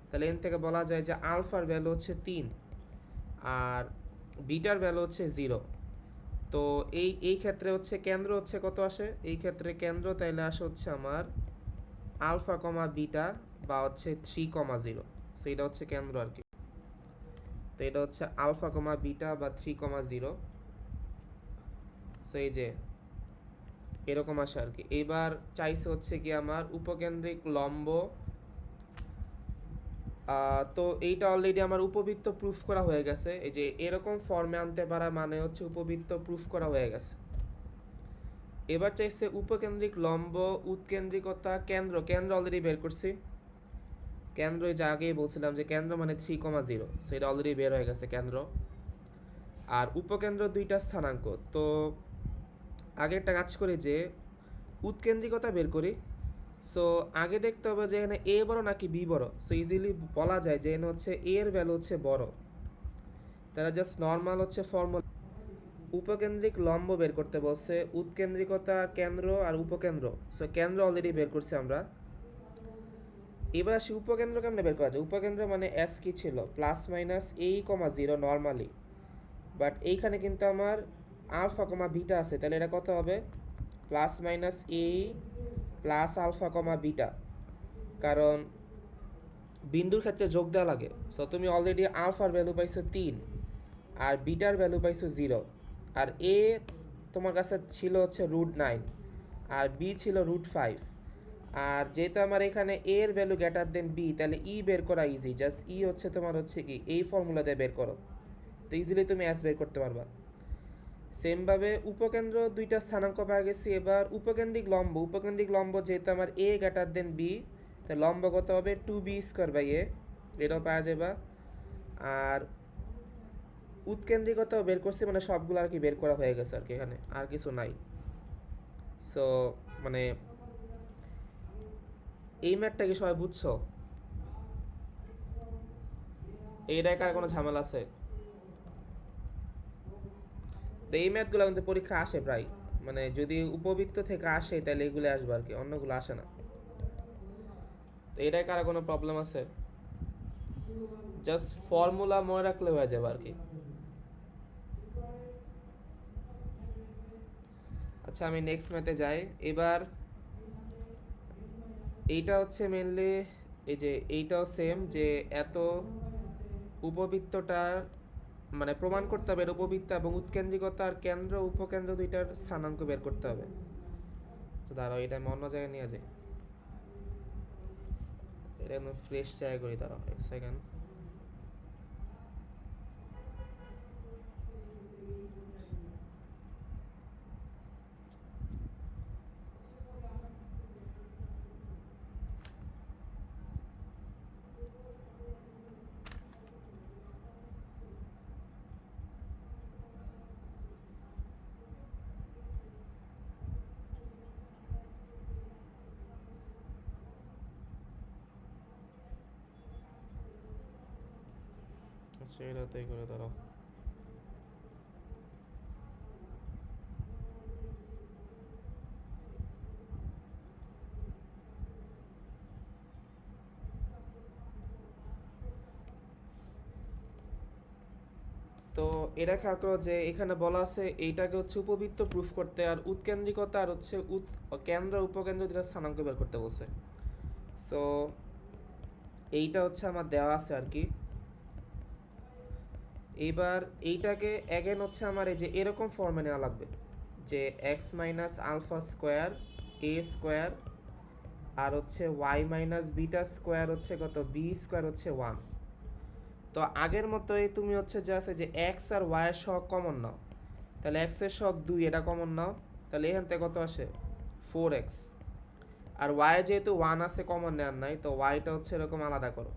তাহলে এন থেকে বলা যায় যে আলফার ভ্যালু হচ্ছে 3 আর বিটার ভ্যালু হচ্ছে 0। তো এই ক্ষেত্রে হচ্ছে কেন্দ্র হচ্ছে কত আসে, এই ক্ষেত্রে কেন্দ্র তাইলে আসে হচ্ছে আমার আলফা কমা বিটা বা হচ্ছে 3,0। সো এটা হচ্ছে কেন্দ্র আর কি। তো এটা হচ্ছে আলফা কমা বিটা বা 3,0। সো এই যে এরকম আসে আর কি। এইবার চাইছে হচ্ছে কি আমার উপকেন্দ্রিক লম্ব। তো এইটা অলরেডি আমার উপবৃত্ত প্রুফ করা হয়ে গেছে, এই যে এরকম ফর্মে আনতে পারা মানে হচ্ছে উপবৃত্ত প্রুফ করা হয়ে গেছে। এবার চাইছে উপকেন্দ্রিক লম্ব উৎকেন্দ্রিকতা কেন্দ্র, কেন্দ্র অলরেডি বের করছি। কেন্দ্র এই যে আগেই বলছিলাম যে কেন্দ্র মানে 3,0, সেটা অলরেডি বের হয়ে গেছে কেন্দ্র। আর উপকেন্দ্র 2টা স্থানাঙ্ক। তো আগে একটা কাজ করি যে উৎকেন্দ্রিকতা বের করি। সো আগে দেখতে হবে যে এখানে এ বড় নাকি বি বড়। সো ইজিলি বলা যায় যে এখানে হচ্ছে এ এর ভ্যালু হচ্ছে বড়, তাহলে জাস্ট নর্মাল হচ্ছে ফর্মুলা উপকেন্দ্রিক লম্ব বের করতে বলছে, উৎকেন্দ্রিকতা কেন্দ্র আর উপকেন্দ্র। সো কেন্দ্র অলরেডি বের করছি আমরা। এবার আসি উপকেন্দ্র কেমনে বের করা যায়। উপকেন্দ্র মানে এস কি ছিল, plus minus A comma zero normally, but এইখানে কিন্তু আমার আলফা কমা বিটা আছে, তাহলে এটা কত হবে, plus minus A plus alpha comma beta, কারণ বিন্দুর ক্ষেত্রে যোগ দেওয়া লাগে। সো তুমি অলরেডি আলফার ভ্যালু পাইছো 3 আর বিটার ভ্যালু পাইছো 0, আর এ তোমার কাছে ছিল হচ্ছে √9 আর বি ছিল √5, আর যেহেতু আমার এখানে এ এর ভ্যালু গ্রেটার দেন বি, তাহলে ই বের করা ইজি, জাস্ট ই হচ্ছে তোমার হচ্ছে কি এই ফর্মুলা দিয়ে বের করো, তো ইজিলি তুমি এস বের করতে পারবা। সেমভাবে উপকেন্দ্র দুইটা স্থানাঙ্ক পাওয়া গেছি। এবার উপকেন্দ্রিক লম্ব, উপকেন্দ্রিক লম্ব যেহেতু আমার এ গ্রেটার দেন বি, তাহলে লম্ব কত হবে 2b² এ, এটাও পাওয়া যাবে। আর উৎকেন্দ্রিকতাও বের করছি, মানে সবগুলো আর কি বের করা হয়ে গেছে আর কি, এখানে আর কিছু নাই। সো মানে এই ম্যাথটা কি সবাই বুঝছো? এইটাই কার কোনো ঝামেলা আছে? তো এই ম্যাথগুলো আমাদের পরীক্ষা আসে প্রায়, মানে যদি উপবৃত্ত থেকে আসে তাহলে এগুলো আসবে আর কি, অন্যগুলো আসে না। তো এটাই কার কোনো প্রবলেম আছে? জাস্ট ফর্মুলা মনে রাখলে হয়ে যাবে আর কি। আচ্ছা আমি নেক্সট ম্যাথে যাই। এবার এইটা হচ্ছে মেনলি এই যে এইটাও সেম, যে এত উপবৃত্তটার মানে প্রমাণ করতে হবে উপবৃত্ত এবং উৎকেন্দ্রিকতা আর কেন্দ্র উপকেন্দ্র দুইটার স্থানাঙ্ক বের করতে হবে। তো দাঁড়াও এটা আমি অন্য জায়গায় নিয়ে যাই, এটা একদম ফ্রেশ জায়গা করি, দাঁড়াও এক সেকেন্ড। আচ্ছা এটা তাই করে দাঁড়াও। তো এটা খেয়াল করো যে এখানে বলা আছে এইটাকে হচ্ছে উপবৃত্ত প্রুফ করতে, আর উৎকেন্দ্রিকতা আর হচ্ছে কেন্দ্র উপকেন্দ্র দুটা স্থানাঙ্ক বের করতে বলছে। সো এইটা হচ্ছে আমার দেওয়া আছে আর কি। এইবার এইটাকে অ্যাগেন হচ্ছে আমার এই যে এরকম ফর্মে নেওয়া লাগবে, যে x minus alpha square a square আর হচ্ছে ওয়াই মাইনাস বিটা স্কোয়ার হচ্ছে কত বি² হচ্ছে 1। তো আগের মতোই তুমি হচ্ছে জাস্ট যে এক্স আর ওয়াই এর সহগ কমন নাও, তাহলে এক্স এর সহগ 2 এটা কমন নাও, তাহলে এখান থেকে কত আসে 4x, আর ওয়াই যেহেতু 1 আছে কমন নেওয়ার নাই, তো ওয়াইটা হচ্ছে এরকম আলাদা করো,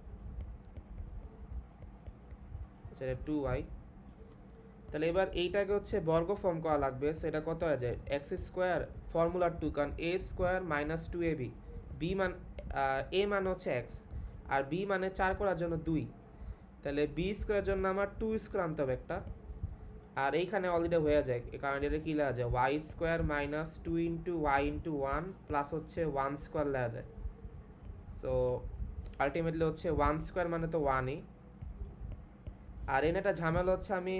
আচ্ছা এটা 2y। তাহলে এবার এইটাকে হচ্ছে বর্গ ফর্ম করা লাগবে, সেটা কত হয়ে যায় x² ফর্মুলা 2, কারণ a² মাইনাস 2ab, বি মান a মান হচ্ছে x আর b মানে 4 করার জন্য 2, তাহলে b² জন্য আমার 2² আনতে হবে একটা, আর এইখানে অলরেডি হয়ে যায় কারণ এটা কি লেখা যায় y² minus 2 into y into 1 plus হচ্ছে 1² লেখা যায়। সো আলটিমেটলি হচ্ছে 1² মানে তো 1ই। আর এনে একটা ঝামেলা হচ্ছে আমি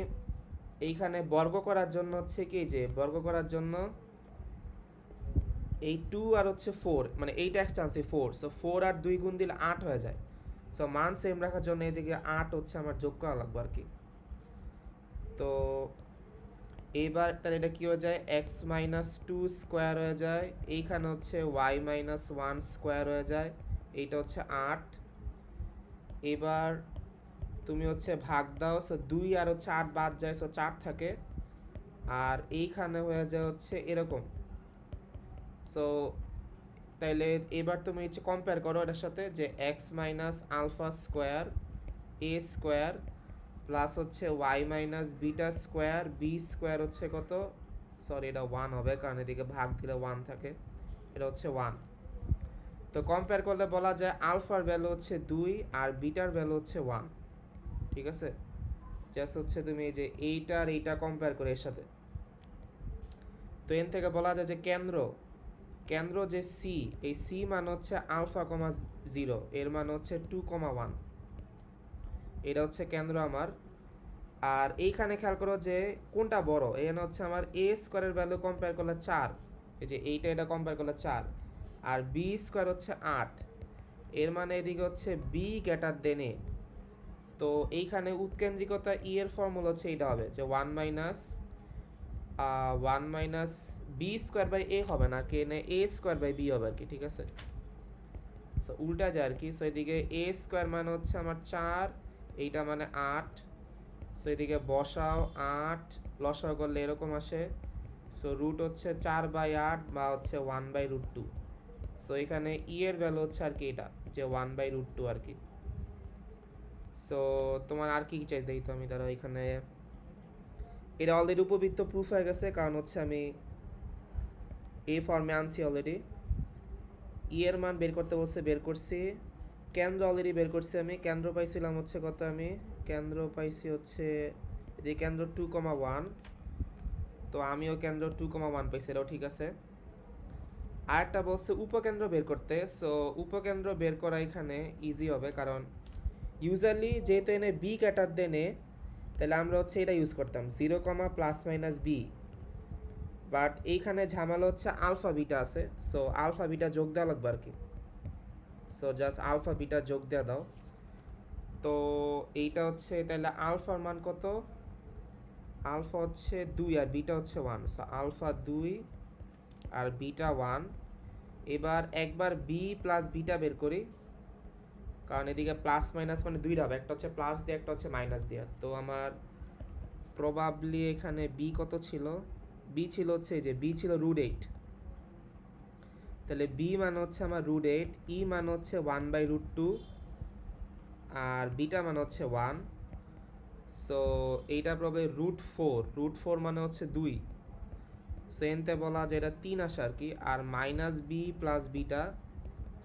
এইখানে বর্গ করার জন্য হচ্ছে কি যে বর্গ করার জন্য এই 2 আর হচ্ছে 4 মানে এইটা এক্সট্রা আনছি 4, সো 4 আর 2 গুণ দিলে 8 হয়ে যায়। সো মান সেম রাখার জন্য এদিকে 8 হচ্ছে আমার যোগ করা লাগবে আর কি। তো এইবার তাহলে এটা কি হয়ে যায় x মাইনাস 2² হয়ে যায়, এইখানে হচ্ছে y মাইনাস 1² হয়ে যায়, এইটা হচ্ছে 8। এবার তুমি হচ্ছে ভাগ দাও, সো 2 আর হচ্ছে 8 বাদ যায়, সো 4 থাকে, আর এইখানে হয়ে যায় হচ্ছে এরকম। সো তাইলে এবার তুমি হচ্ছে কম্পেয়ার করো এটার সাথে, যে x minus alpha square a² plus হচ্ছে ওয়াই মাইনাস বিটা² b² হচ্ছে কত, সরি এটা 1 হবে কারণ এদিকে ভাগ দিলে 1 থাকে, এটা হচ্ছে 1। তো কম্পেয়ার করলে বলা যায় আলফার ভ্যালু হচ্ছে 2 আর বিটার ভ্যালু হচ্ছে 1, ঠিক আছে। জাস্ট হচ্ছে তুমি এই যে এইটা আর এইটা কম্পেয়ার করে এর সাথে, তো এন থেকে বলা যায় যে কেন্দ্র যে সি, এই সি মান হচ্ছে আলফা কমা 0, এর মান হচ্ছে 2,1। এটা হচ্ছে কেন্দ্র আমার। আর এইখানে খেয়াল করো যে কোনটা বড়, এখানে হচ্ছে আমার a স্কয়ারের ভ্যালু কম্পেয়ার করলে 4, এই যে এইটা এটা কম্পেয়ার করলে 4, আর b স্কয়ার হচ্ছে 8, এর মানে এদিকে হচ্ছে b গ্রেটার দেন a। তো এইখানে উৎকেন্দ্রিকতা e এর ফর্মুলা হচ্ছে এটা হবে যে 1 মাইনাস বি স্কোয়ার বাই এ হবে না, কে না এ স্কোয়ার বাই বি হবে আর কি, ঠিক আছে। সো উল্টা যায় আর কি। সো এদিকে এ স্কোয়ার মানে হচ্ছে আমার 4, এইটা মানে 8। সো এদিকে বসাও 8, লসাও করলে এরকম আসে। সো রুট হচ্ছে 4/8 বা হচ্ছে 1/√2। সো এখানে ই এর ভ্যালু হচ্ছে আর কি এটা যে 1/√2 আর কি। সো তোমার আর কি চাই দেই তো আমি তারা এখানে এটা অলরেডি উপবৃত্ত প্রুফ হয়ে গেছে, কারণ হচ্ছে আমি এই ফর্মে আনছি অলরেডি। ই এর মান বের করতে বলছে, বের করছি। কেন্দ্র অলরেডি বের করছি আমি। কেন্দ্র পাইছিলাম হচ্ছে কত, আমি কেন্দ্র পাইছি হচ্ছে এই কেন্দ্র 2,1। তো আমিও কেন্দ্র 2,1 পাইছি, এটাও ঠিক আছে। আর একটা বলছে উপকেন্দ্র বের করতে। সো উপকেন্দ্র বের করা এখানে ইজি হবে, কারণ ইউজুয়ালি যেহেতু এনে বি ক্যাটার দেনে, তাহলে আমরা হচ্ছে এটা ইউজ করতাম 0, ± b। বাট এইখানে ঝামেলা হচ্ছে আলফা বিটা আছে। সো আলফা বিটা যোগ দেওয়া লাগবে আর কি। সো জাস্ট আলফা বিটা যোগ দেওয়া দাও। তো এইটা হচ্ছে তাহলে আলফার মান কত, আলফা হচ্ছে 2 আর বিটা হচ্ছে 1। সো আলফা 2 আর বিটা 1। এবার একবার বি প্লাস বিটা বের করি, কারণ এদিকে প্লাস মাইনাস মানে দুইটা হবে, একটা হচ্ছে প্লাস দিয়ে একটা হচ্ছে মাইনাস দিয়ে। তো আমার প্রবাবলি এখানে বি কত ছিল, বি ছিল হচ্ছে এই যে বি ছিল √8। তাহলে বি মানে হচ্ছে আমার √8, ই মানে হচ্ছে 1/√2, আর বিটা মানে হচ্ছে 1। সো এইটা প্রবলেম √4 মানে হচ্ছে 2। সো এনতে বলা যে এটা 3 আসে আর কি। আর minus B plus beta,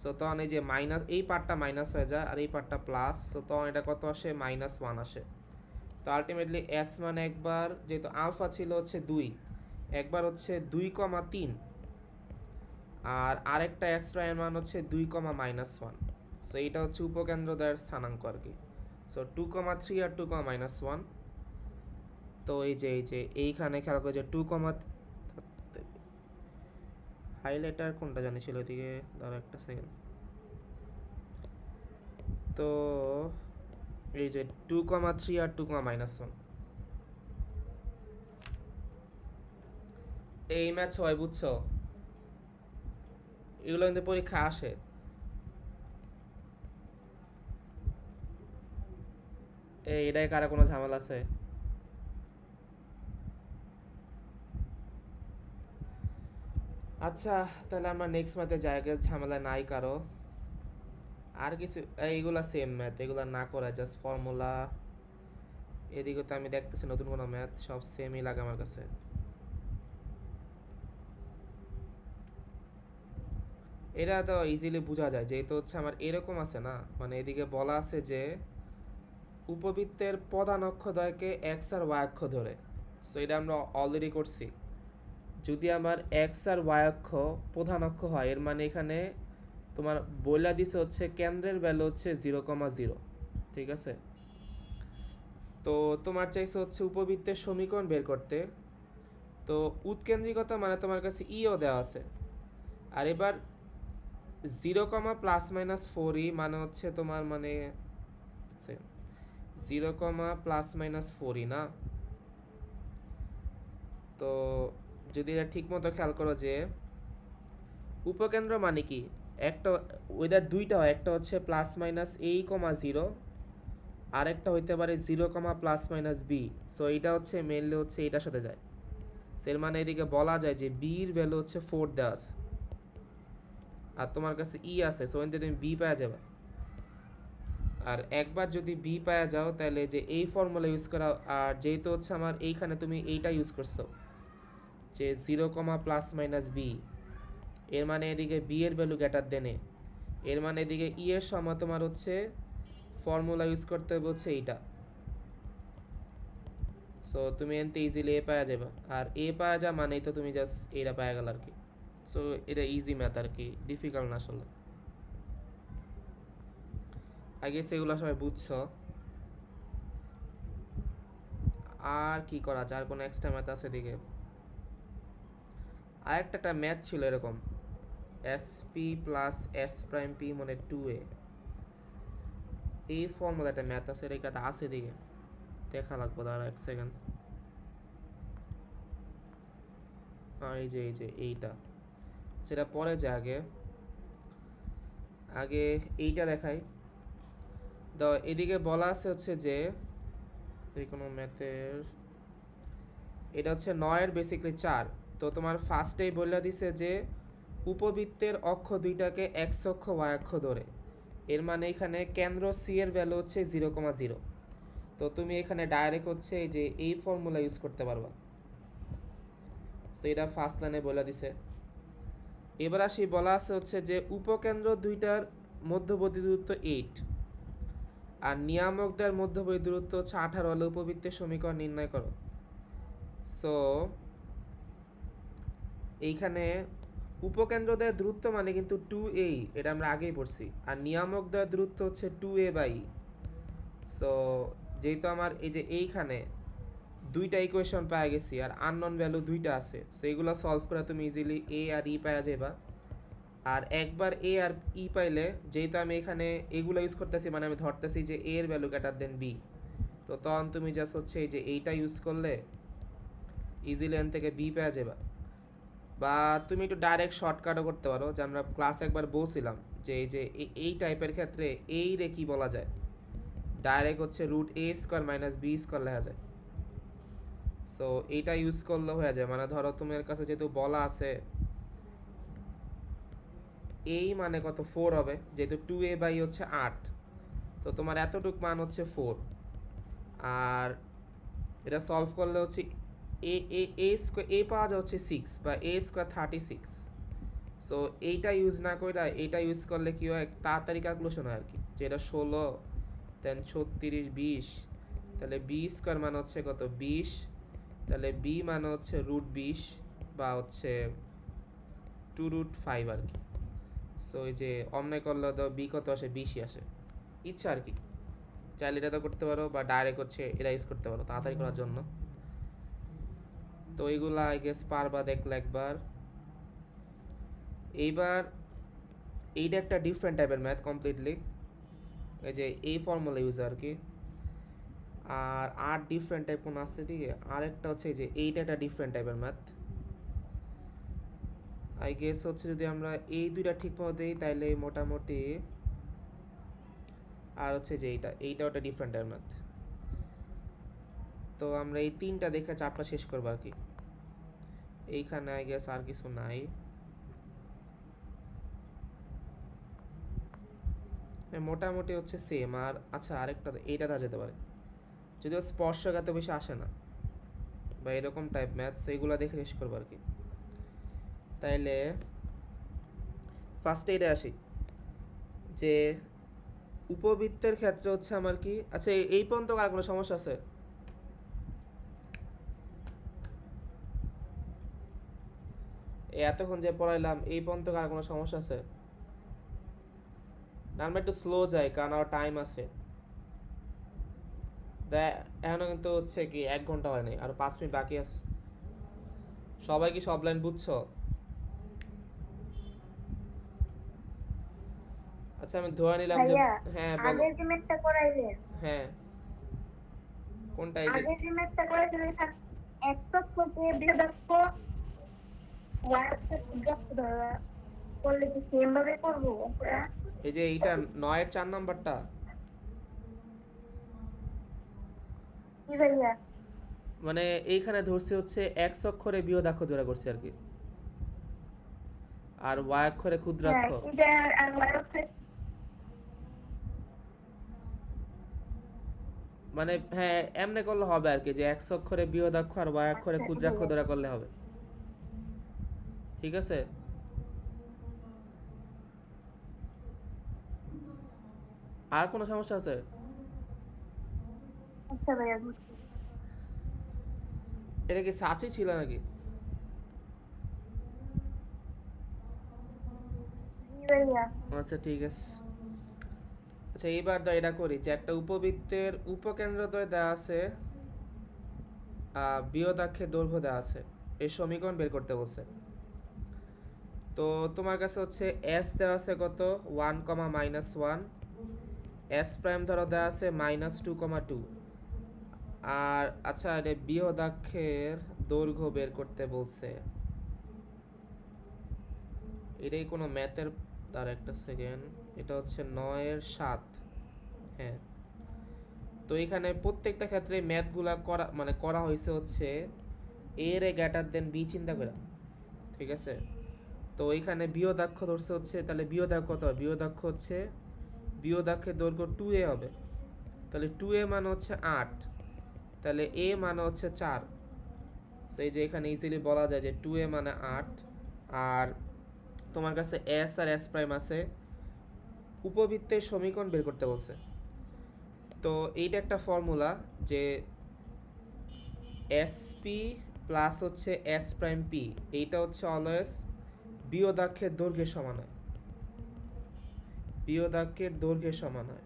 so তখন এই যে মাইনাস এই পার্টটা মাইনাস হয়ে যায় আর এই পার্টটা প্লাস। সো তখন এটা কত আসে, -1 আসে। তো আলটিমেটলি এস মানে একবার যেহেতু আলফা ছিল হচ্ছে 2, একবার হচ্ছে 2,3, আর আরেকটা এক্সট্রা এর মান হচ্ছে 2,-1। সো এইটা হচ্ছে উপকেন্দ্রদ্বয়ের স্থানাঙ্ক আর কি। সো 2,3 আর 2,-1। তো এই যে এইখানে খেয়াল করে যে 2, হাইলাইটার কোনটা জানি ছিল এদিকে, ধরো একটা সেকেন্ড। তো এই যে 2,3 আর 2,-1, এই ম্যাথ সবাই বুঝছো, এগুলো কিন্তু পরীক্ষা আসে। এটাই কারা কোনো ঝামেলা আছে? আচ্ছা, তাহলে আমরা নেক্সট ম্যাথে জায়গায় ঝামেলা নাই কারো। আর কিছু এইগুলা সেম ম্যাথ, এগুলা না করে জাস্ট ফর্মুলা। এদিকে তো আমি দেখতেছি নতুন কোনো ম্যাথ, সব সেমই লাগে আমার কাছে। এটা তো ইজিলি বোঝা যায়, যেহেতু হচ্ছে আমার এরকম আছে না, মানে এদিকে বলা আছে যে উপবৃত্তের প্রধান অক্ষদ্বয়কে এক্স আর ওয়াই অক্ষ ধরে। সো এটা আমরা অলরেডি করছি। যদি আমার এক্স আর ওয়াই অক্ষ প্রধান অক্ষ হয়, এর মানে এখানে তোমার বইলা দিছে হচ্ছে কেন্দ্রের ভ্যালু হচ্ছে 0,0, ঠিক আছে। তো তোমার চাইছে হচ্ছে উপবৃত্তের সমীকরণ বের করতে। তো উৎকেন্দ্রিকতা মানে তোমার কাছে ইও দেওয়া আছে। আর এবার 0, ± 4e মানে হচ্ছে তোমার মানে 0, ± 4e না। তো যদি এটা ঠিক মতো খেয়াল করো যে উপকেন্দ্র মানে কি, একটা ওইটার দুইটা হয়, একটা হচ্ছে ±a,0, আর একটা হইতে পারে 0, ± b। সো এইটা হচ্ছে মেনলি হচ্ছে এটার সাথে যায়। এর মানে এদিকে বলা যায় যে বির ভ্যালু হচ্ছে 4 দেওয়া আছে, আর তোমার কাছে ই আছে, সো এতে তুমি বি পাওয়া যাবে। আর একবার যদি বি পাওয়া যাও তাহলে যে এই ফর্মুলা ইউজ করা, আর যেহেতু হচ্ছে আমার এইখানে তুমি এইটা ইউজ করছো যে 0, ± b, এর মানে এদিকে বি এর ভ্যালু গ্রেটার দেন এ, এর মানে এদিকে ই এর সময় তোমার হচ্ছে ফর্মুলা ইউজ করতে হবে হচ্ছে এইটা। সো তুমি এনতে ইজিলি এ পাওয়া যাবে, আর এ পাওয়া যা মানেই তো তুমি জাস্ট এটা পাওয়া গেল আর কি। সো এটা ইজি ম্যাথ আর কি, ডিফিকাল্ট না আসলে। আগে সেগুলো সবাই বুঝছো। আর কি করা যায়, আর কোনো এক্সট্রা ম্যাথ আছে দিকে? আর একটা ম্যাথ ছিল এরকম, S P plus S prime P মানে 2a, এই ফর্মুলা একটা ম্যাথ আছে, এটা আছে দিকে, দেখা লাগবে, দাঁড়া 1 সেকেন্ড। এই যে এইটা, সেটা পরে যে আগে আগে এইটা দেখাই। তো এদিকে বলা আছে হচ্ছে যে এই কোনো ম্যাথের, এটা হচ্ছে 9-এর বেসিক্যালি 4। তো তোমার ফার্স্টেই বলে দিছে যে উপবৃত্তের অক্ষ দুইটাকে এক্স অক্ষ ওয়াই অক্ষ ধরে, এর মানে এখানে কেন্দ্র সি এর ভ্যালু হচ্ছে 0,0। তো তুমি এখানে ডাইরেক্ট হচ্ছে এই যে এই ফর্মুলা ইউজ করতে পারবা। সো এটা ফার্স্ট লাইনে বলে দিছে। এবার আসি, বলা আছে হচ্ছে যে উপকেন্দ্র দুইটার মধ্যবর্তী দূরত্ব 8 আর নিয়ামকদের মধ্যবর্তী দূরত্ব হচ্ছে 18 হলে উপবৃত্তের সমীকরণ নির্ণয় করো। সো এইখানে উপকেন্দ্রদের দূরত্ব মানে কিন্তু 2a, এটা আমরা আগেই পড়ছি, আর নিয়ামকদের দূরত্ব হচ্ছে 2a/e। সো যেহেতু আমার এই যে এইখানে দুইটা ইকুয়েশন পাওয়া গেছি আর আননোন ভ্যালু দুইটা আছে, সেইগুলো সলভ করে তুমি ইজিলি এ আর ই পাওয়া যাবা। আর একবার এ আর ই পাইলে, যেহেতু আমি এখানে এগুলো ইউজ করতেছি মানে আমি ধরতেছি যে এ এর ভ্যালু গ্রেটার দেন বি, তো তখন তুমি জাস্ট হচ্ছে এই যে এইটা ইউজ করলে ইজিলি এন থেকে বি পাওয়া যাবা। বা তুমি একটু ডাইরেক্ট শর্টকাটও করতে পারো, যে আমরা ক্লাস একবার বলছিলাম যে এই যে এই টাইপের ক্ষেত্রে এই রে কি বলা যায়, ডাইরেক্ট হচ্ছে √a² - b² লেখা যায়। সো এইটা ইউজ করলে হয়ে যায়, মানে ধরো তোমার কাছে যেহেতু বলা আছে এই মানে কত 4 হবে, যেহেতু 2a/e হচ্ছে 8, তো তোমার এতটুক মান হচ্ছে 4। আর এটা সলভ করলে হচ্ছে এ পাওয়া যায় হচ্ছে 6 বা a² 36। সো এইটা ইউজ না করে এইটা ইউজ করলে কি হয়, তাড়াতাড়ি ক্যালকুলেশন হয় আর কি, যেটা 16 দেন 36 20, তাহলে b² মানে হচ্ছে কত 20, তাহলে b মানে হচ্ছে √20 বা হচ্ছে 2√5 আর কি। সো এই যে অমনে করলে তো বি কত আসে, 20ই আসে। ইচ্ছা আর কি, চাইলে এটা তো করতে পারো বা ডাইরেক্ট হচ্ছে এটা ইউজ করতে পারো তাড়াতাড়ি করার জন্য। তো এইগুলা আই গেস পারবা দেখলে একবার। এইবার এইটা একটা ডিফারেন্ট টাইপের ম্যাথ কমপ্লিটলি, এই যে এই ফর্মুলা ইউজ আর কি। আর ডিফারেন্ট টাইপ কোন আছে দিকে, আরেকটা হচ্ছে এই যে এইটা একটা ডিফারেন্ট টাইপের ম্যাথ। আই গেস হচ্ছে যদি আমরা এই দুইটা ঠিক মতো দিই তাইলে মোটামুটি, আর হচ্ছে যে এইটাও একটা ডিফারেন্ট টাইপের ম্যাথ। তো আমরা এই তিনটা দেখে চাপটা শেষ করবো আর কি। এইখানে আই গেস আর কিছু নাই। মোটামুটি হচ্ছে সেম। আর আচ্ছা আরেকটা এইটা দেওয়া যেতে পারে, যদিও স্পর্শক এত বেশি আসে না বা এরকম টাইপ ম্যাথ, সেইগুলো দেখে শেষ করবো আর কি। তাইলে ফার্স্টে এটা আসি যে উপবৃত্তের ক্ষেত্রে হচ্ছে আমার কি, আচ্ছা এই পর্যন্ত আর কোনো সমস্যা আছে? এতক্ষণ যে পড়াইলাম এই পর্যন্ত আর কোনো সমস্যা আছে? না আমরা একটু স্লো যাই কারণ আমার টাইম আছে। এখনো কিন্তু হচ্ছে কি 1 ঘন্টা হয় নাই, আরো 5 মিনিট বাকি আছে। সবাই কি সব লাইন বুঝছো? আচ্ছা আমি ধরে নিলাম যে, ভাইয়া, হ্যাঁ বলো। আগের যে ম্যাথটা করাইলেন, হ্যাঁ কোনটা? এই যে আগের যে ম্যাথটা করাইছিলেন এক্স অক্ষকে বৃহদাক্ষ ওয়াই অক্ষকে ক্ষুদ্রাক্ষ ধরা করলে কি সেম ভাবে করবো আমরা? এইটা 9-এর 4 নাম্বারটা, কি ভাইয়া? মানে এইখানে ধরছি হচ্ছে এক্স অক্ষরে বৃহদাক্ষ ধরে করছি আর কি, আর ওয়াই অক্ষরে ক্ষুদ্রাক্ষ। হ্যাঁ, এটা আর ওয়াই অক্ষে মানে হ্যাঁ এমনি করলে হবে আর কি, যে এক্স অক্ষরে বৃহদাক্ষ আর ওয়াই অক্ষরে আচ্ছা ক্ষুদ্রাক্ষ ভাইয়া, ধরে করলে হবে। ঠিক আছে, আর কোনো সমস্যা আছে? আচ্ছা ভাইয়া বুঝছি। এটা কি সাচি ছিল নাকি? জি ভাইয়া। আচ্ছা ঠিক আছে। আচ্ছা এইবার এটা করি যে একটা উপবৃত্তের উপকেন্দ্রদ্বয় দেওয়া আছে, বৃহদাক্ষের দৈর্ঘ্য দেওয়া আছে, এই সমীকরণ বের করতে বলছে। তো তোমার কাছে হচ্ছে এস দেওয়া আছে কত 1,-1, এস প্রাইম ধরো দেওয়া আছে -2,2, আর আচ্ছা এটা বৃহদাক্ষের দৈর্ঘ্য বের করতে বলছে। এটাই কোনো ম্যাথের, তার একটা সেকেন্ড, এটা হচ্ছে 9/7। হ্যাঁ, তো এখানে প্রত্যেকটা ক্ষেত্রে ম্যাথগুলা করা মানে করা হয়েছে হচ্ছে এর গ্রেটার দেন বি চিন্তা করে, ঠিক আছে। তো এখানে বৃহদাক্ষ ধরছে হচ্ছে, তাহলে বৃহদাক্ষ কত হবে, বৃহদাক্ষ হচ্ছে বৃহদাক্ষের দৈর্ঘ্য 2a হবে, তাহলে 2a মানে হচ্ছে 8, তাহলে a মানে হচ্ছে 4। সেই যে এখানে ইজিলি বলা যায় যে 2a মানে 8, আর তোমার কাছে এস আর এস প্রাইম আছে, উপবৃত্তের সমীকরণ বের করতে বলছে। তো এইটা একটা ফর্মুলা যে এসপি প্লাস হচ্ছে এস প্রাইম পি, এইটা হচ্ছে অলওয়েজ বৃহদাক্ষের দৈর্ঘ্যের সমান হয়, বৃহদাক্ষের দৈর্ঘ্যের সমান হয়,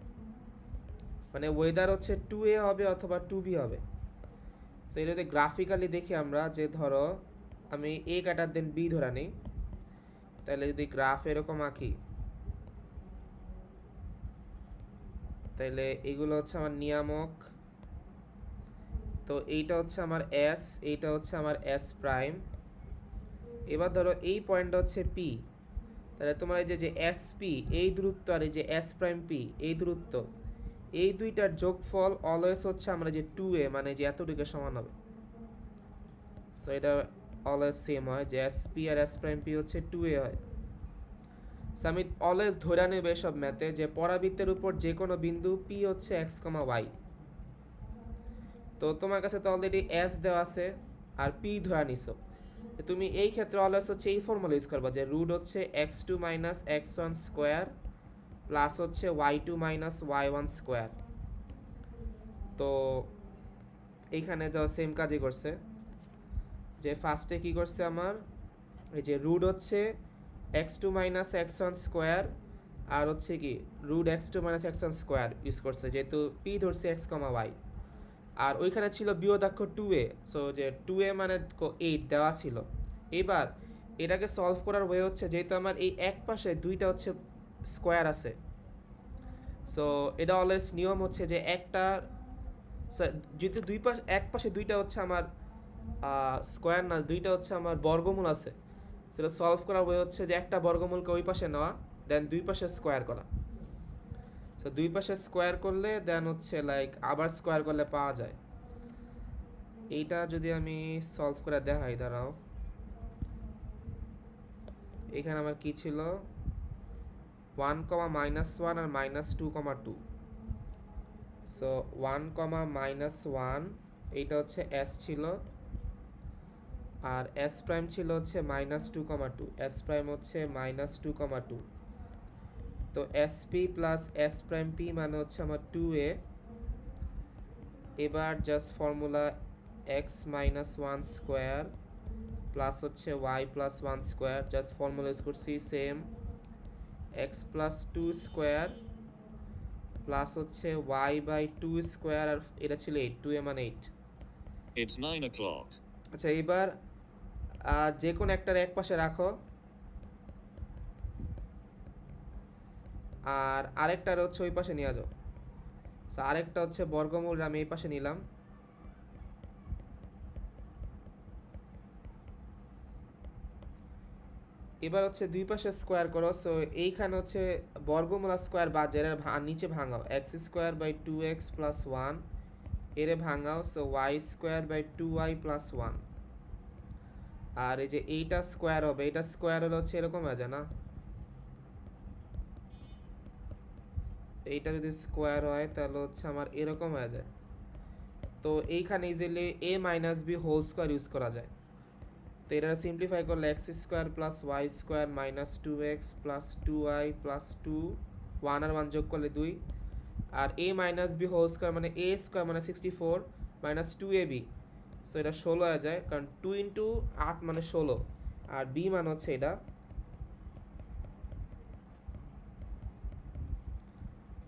মানে ওয়েদার হচ্ছে 2a হবে অথবা 2b হবে। সো এটা যদি গ্রাফিক্যালি দেখি আমরা, যে ধরো আমি a কাটার দেন b ধরে নিই, তাহলে যদি গ্রাফ এরকম আঁকি, তাহলে এগুলো হচ্ছে আমার নিয়ামক। তো এইটা হচ্ছে আমার এস, এইটা হচ্ছে আমার এস প্রাইম। এবার ধরো এই পয়েন্টটা হচ্ছে পি, তাহলে তোমার এই যে এস পি এই দূরত্ব আর এই যে এস প্রাইম পি এই দূরত্ব, এই দুইটার যোগফল অলওয়েজ হচ্ছে আমরা যে 2a মানে যে এতটুকু সমান হবে। সো এটা অলওয়েজ সেম হয় যে S P R S prime P হচ্ছে 2a হয়। সো আমি অলওয়েজ ধরে নেবে সব ম্যাথে যে পরাবৃত্তের উপর যে কোনো বিন্দু পি হচ্ছে এক্স কমা ওয়াই। তো তোমার কাছে তো অলরেডি এস দেওয়া আছে আর পি ধরে নিছো, তুমি এই ক্ষেত্রে অলওয়েজ হচ্ছে এই ফর্মুলা ইউজ করবা যে রুট হচ্ছে x2 minus x1 square plus হচ্ছে y2 মাইনাস y1 স্কোয়ার। তো এইখানে তো সেম কাজই করছে, যে ফার্স্টে কি করছে আমার এই যে রুট হচ্ছে x2 মাইনাস x1 স্কোয়ার আর হচ্ছে কি root x2 minus x1 square use করছে, যেহেতু p ধরছে x, y, আর ওইখানে ছিল বৃহদাক্ষ 2a, সো যে 2a মানে 8 দেওয়া ছিল। এবার এটাকে সলভ করার ওয়ে হচ্ছে, যেহেতু আমার এই এক পাশে দুইটা হচ্ছে স্কোয়ার আছে, সো এটা অলওয়েজ নিয়ম হচ্ছে যে একটা যেহেতু দুই পাশে এক পাশে দুইটা হচ্ছে আমার স্কোয়ার না, দুইটা হচ্ছে আমার বর্গমূল আছে, সেটা সলভ করার ওয়ে হচ্ছে যে একটা বর্গমূলকে ওই পাশে নেওয়া, দেন দুই পাশে স্কোয়ার করা। সো দুই পাশে স্কোয়ার করলে দেন হচ্ছে লাইক আবার স্কোয়ার করলে পাওয়া যায়। এইটা যদি আমি সলভ করে দেখাই, দাঁড়াও, এখানে আমার কি ছিল 1,-1 আর -2,2। সো 1,-1 এইটা হচ্ছে এস ছিল, আর এস প্রাইম ছিল হচ্ছে -2,2, এস প্রাইম হচ্ছে -2,2। তো S P plus S prime P মানে হচ্ছে আমার 2a। এবার just formula X minus 1 square plus হচ্ছে Y plus 1 square, just formula use করছি same, X plus 2 square plus হচ্ছে ওয়াই বাই 2 স্কোয়ার, আর এটা ছিল 8, 2a মানে 8। It's 9 o'clock. আচ্ছা এবার যে কোনো একটার এক পাশে রাখো, আর আরেকটার হচ্ছে ওই পাশে নিয়ে যাও। সো আরেকটা হচ্ছে বর্গমূল আমি এই পাশে নিলাম, এবার হচ্ছে দুই পাশে স্কোয়ার করো। সো এইখানে হচ্ছে বর্গমূল আর স্কোয়ার বাদ যায়, নিচে ভাঙাও, X square by 2x plus 1 এরে ভাঙাও, so Y square by 2y plus 1। আর এই যে এইটা স্কোয়ার হবে, এটা স্কোয়ার হলে হচ্ছে এরকম হয়ে যায় না, এইটা যদি স্কোয়ার হয় তাহলে হচ্ছে আমার এরকম হয়ে যায়। তো এইখানে easily a minus B whole square use করা যায়। তো এটা সিম্পলিফাই করলে x square plus y square minus 2x plus 2y plus 2, 1 আর 1 যোগ করলে 2, আর a minus B whole square মানে a স্কোয়ার মানে 64 মাইনাস 2ab, সো এটা 16 হয়ে যায়, কারণ 2 ইন্টু 8 মানে 16, আর b মানে হচ্ছে এটা।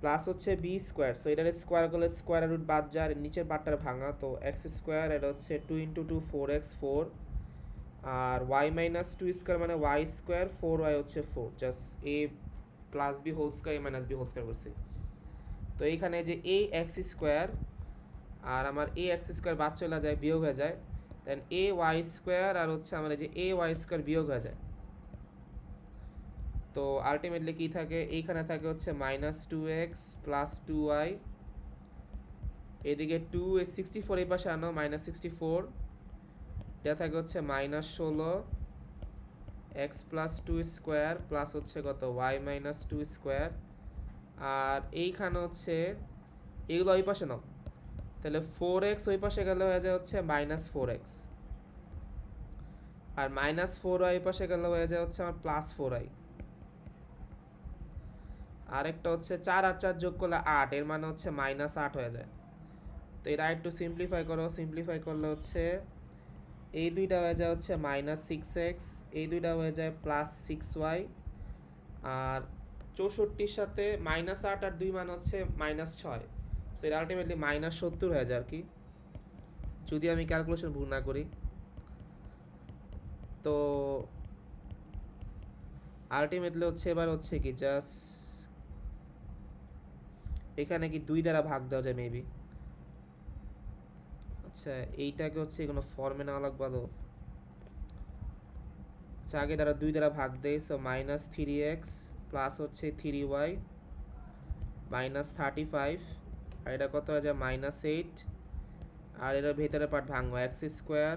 প্লাস হচ্ছে বি স্কোয়ার, সো এটার স্কোয়ার করলে স্কোয়ার রুট বাদ যায় আর নিচের পার্টটার ভাঙা, তো এক্স স্কোয়ার এটা হচ্ছে 2 ইন্টু 2 4x 4, আর ওয়াই মাইনাস 2 স্কোয়ার মানে ওয়াই স্কোয়ার, 4y হচ্ছে 4, just a plus B whole square A minus B whole square করছি। তো এইখানে যে এ এক্স স্কোয়ার আর আমার এ এক্স স্কোয়ার বাদ চলে যায়, বিয়োগ হয়ে যায়, দেন এ ওয়াই স্কোয়ার আর হচ্ছে আমার এই যে এ ওয়াই স্কোয়ার বিয়োগ হয়ে যায়। তো আলটিমেটলি কী থাকে, এইখানে থাকে হচ্ছে মাইনাস 2x প্লাস 2y, এদিকে 2 64 এই পাশে আনো মাইনাস 64, এটা থাকে হচ্ছে minus 16 x plus 2 square plus হচ্ছে কত y মাইনাস 2 স্কোয়ার, আর এইখানে হচ্ছে এগুলো ওই পাশে নাও, তাহলে 4x ওই পাশে গেলে হয়ে যায় হচ্ছে মাইনাস 4x, আর মাইনাস 4y ওই পাশে গেলে হয়ে যায় হচ্ছে আমার প্লাস 4y, আরেকটা হচ্ছে 4 আর 4 যোগ করলে 8, এর মানে হচ্ছে মাইনাস 8 হয়ে যায়। তো এটা একটু সিম্পলিফাই করো, সিম্পলিফাই করলে হচ্ছে এই দুইটা হয়ে যায় হচ্ছে মাইনাস 6x, এই দুইটা হয়ে যায় প্লাস 6y, আর 64-র সাথে মাইনাস 8 আর 2 মান হচ্ছে মাইনাস 6, সো এটা আলটিমেটলি মাইনাস 70 হয়ে যায় আর কি, যদি আমি ক্যালকুলেশন ভুল না করি। তো আলটিমেটলি হচ্ছে এবার হচ্ছে কি জাস্ট এখানে কি 2 দ্বারা ভাগ দেওয়া যায় মেবি, আচ্ছা এইটাকে হচ্ছে কোনো ফর্মে নেওয়া লাগবে তো, আচ্ছা আগে দ্বারা 2 দ্বারা ভাগ দেয়, সো মাইনাস 3x প্লাস হচ্ছে 3y মাইনাস 35, আর এটা কত হয়ে যায় মাইনাস 8, আর এটার ভেতরে পার্ট ভাঙবো এক্স স্কোয়ার,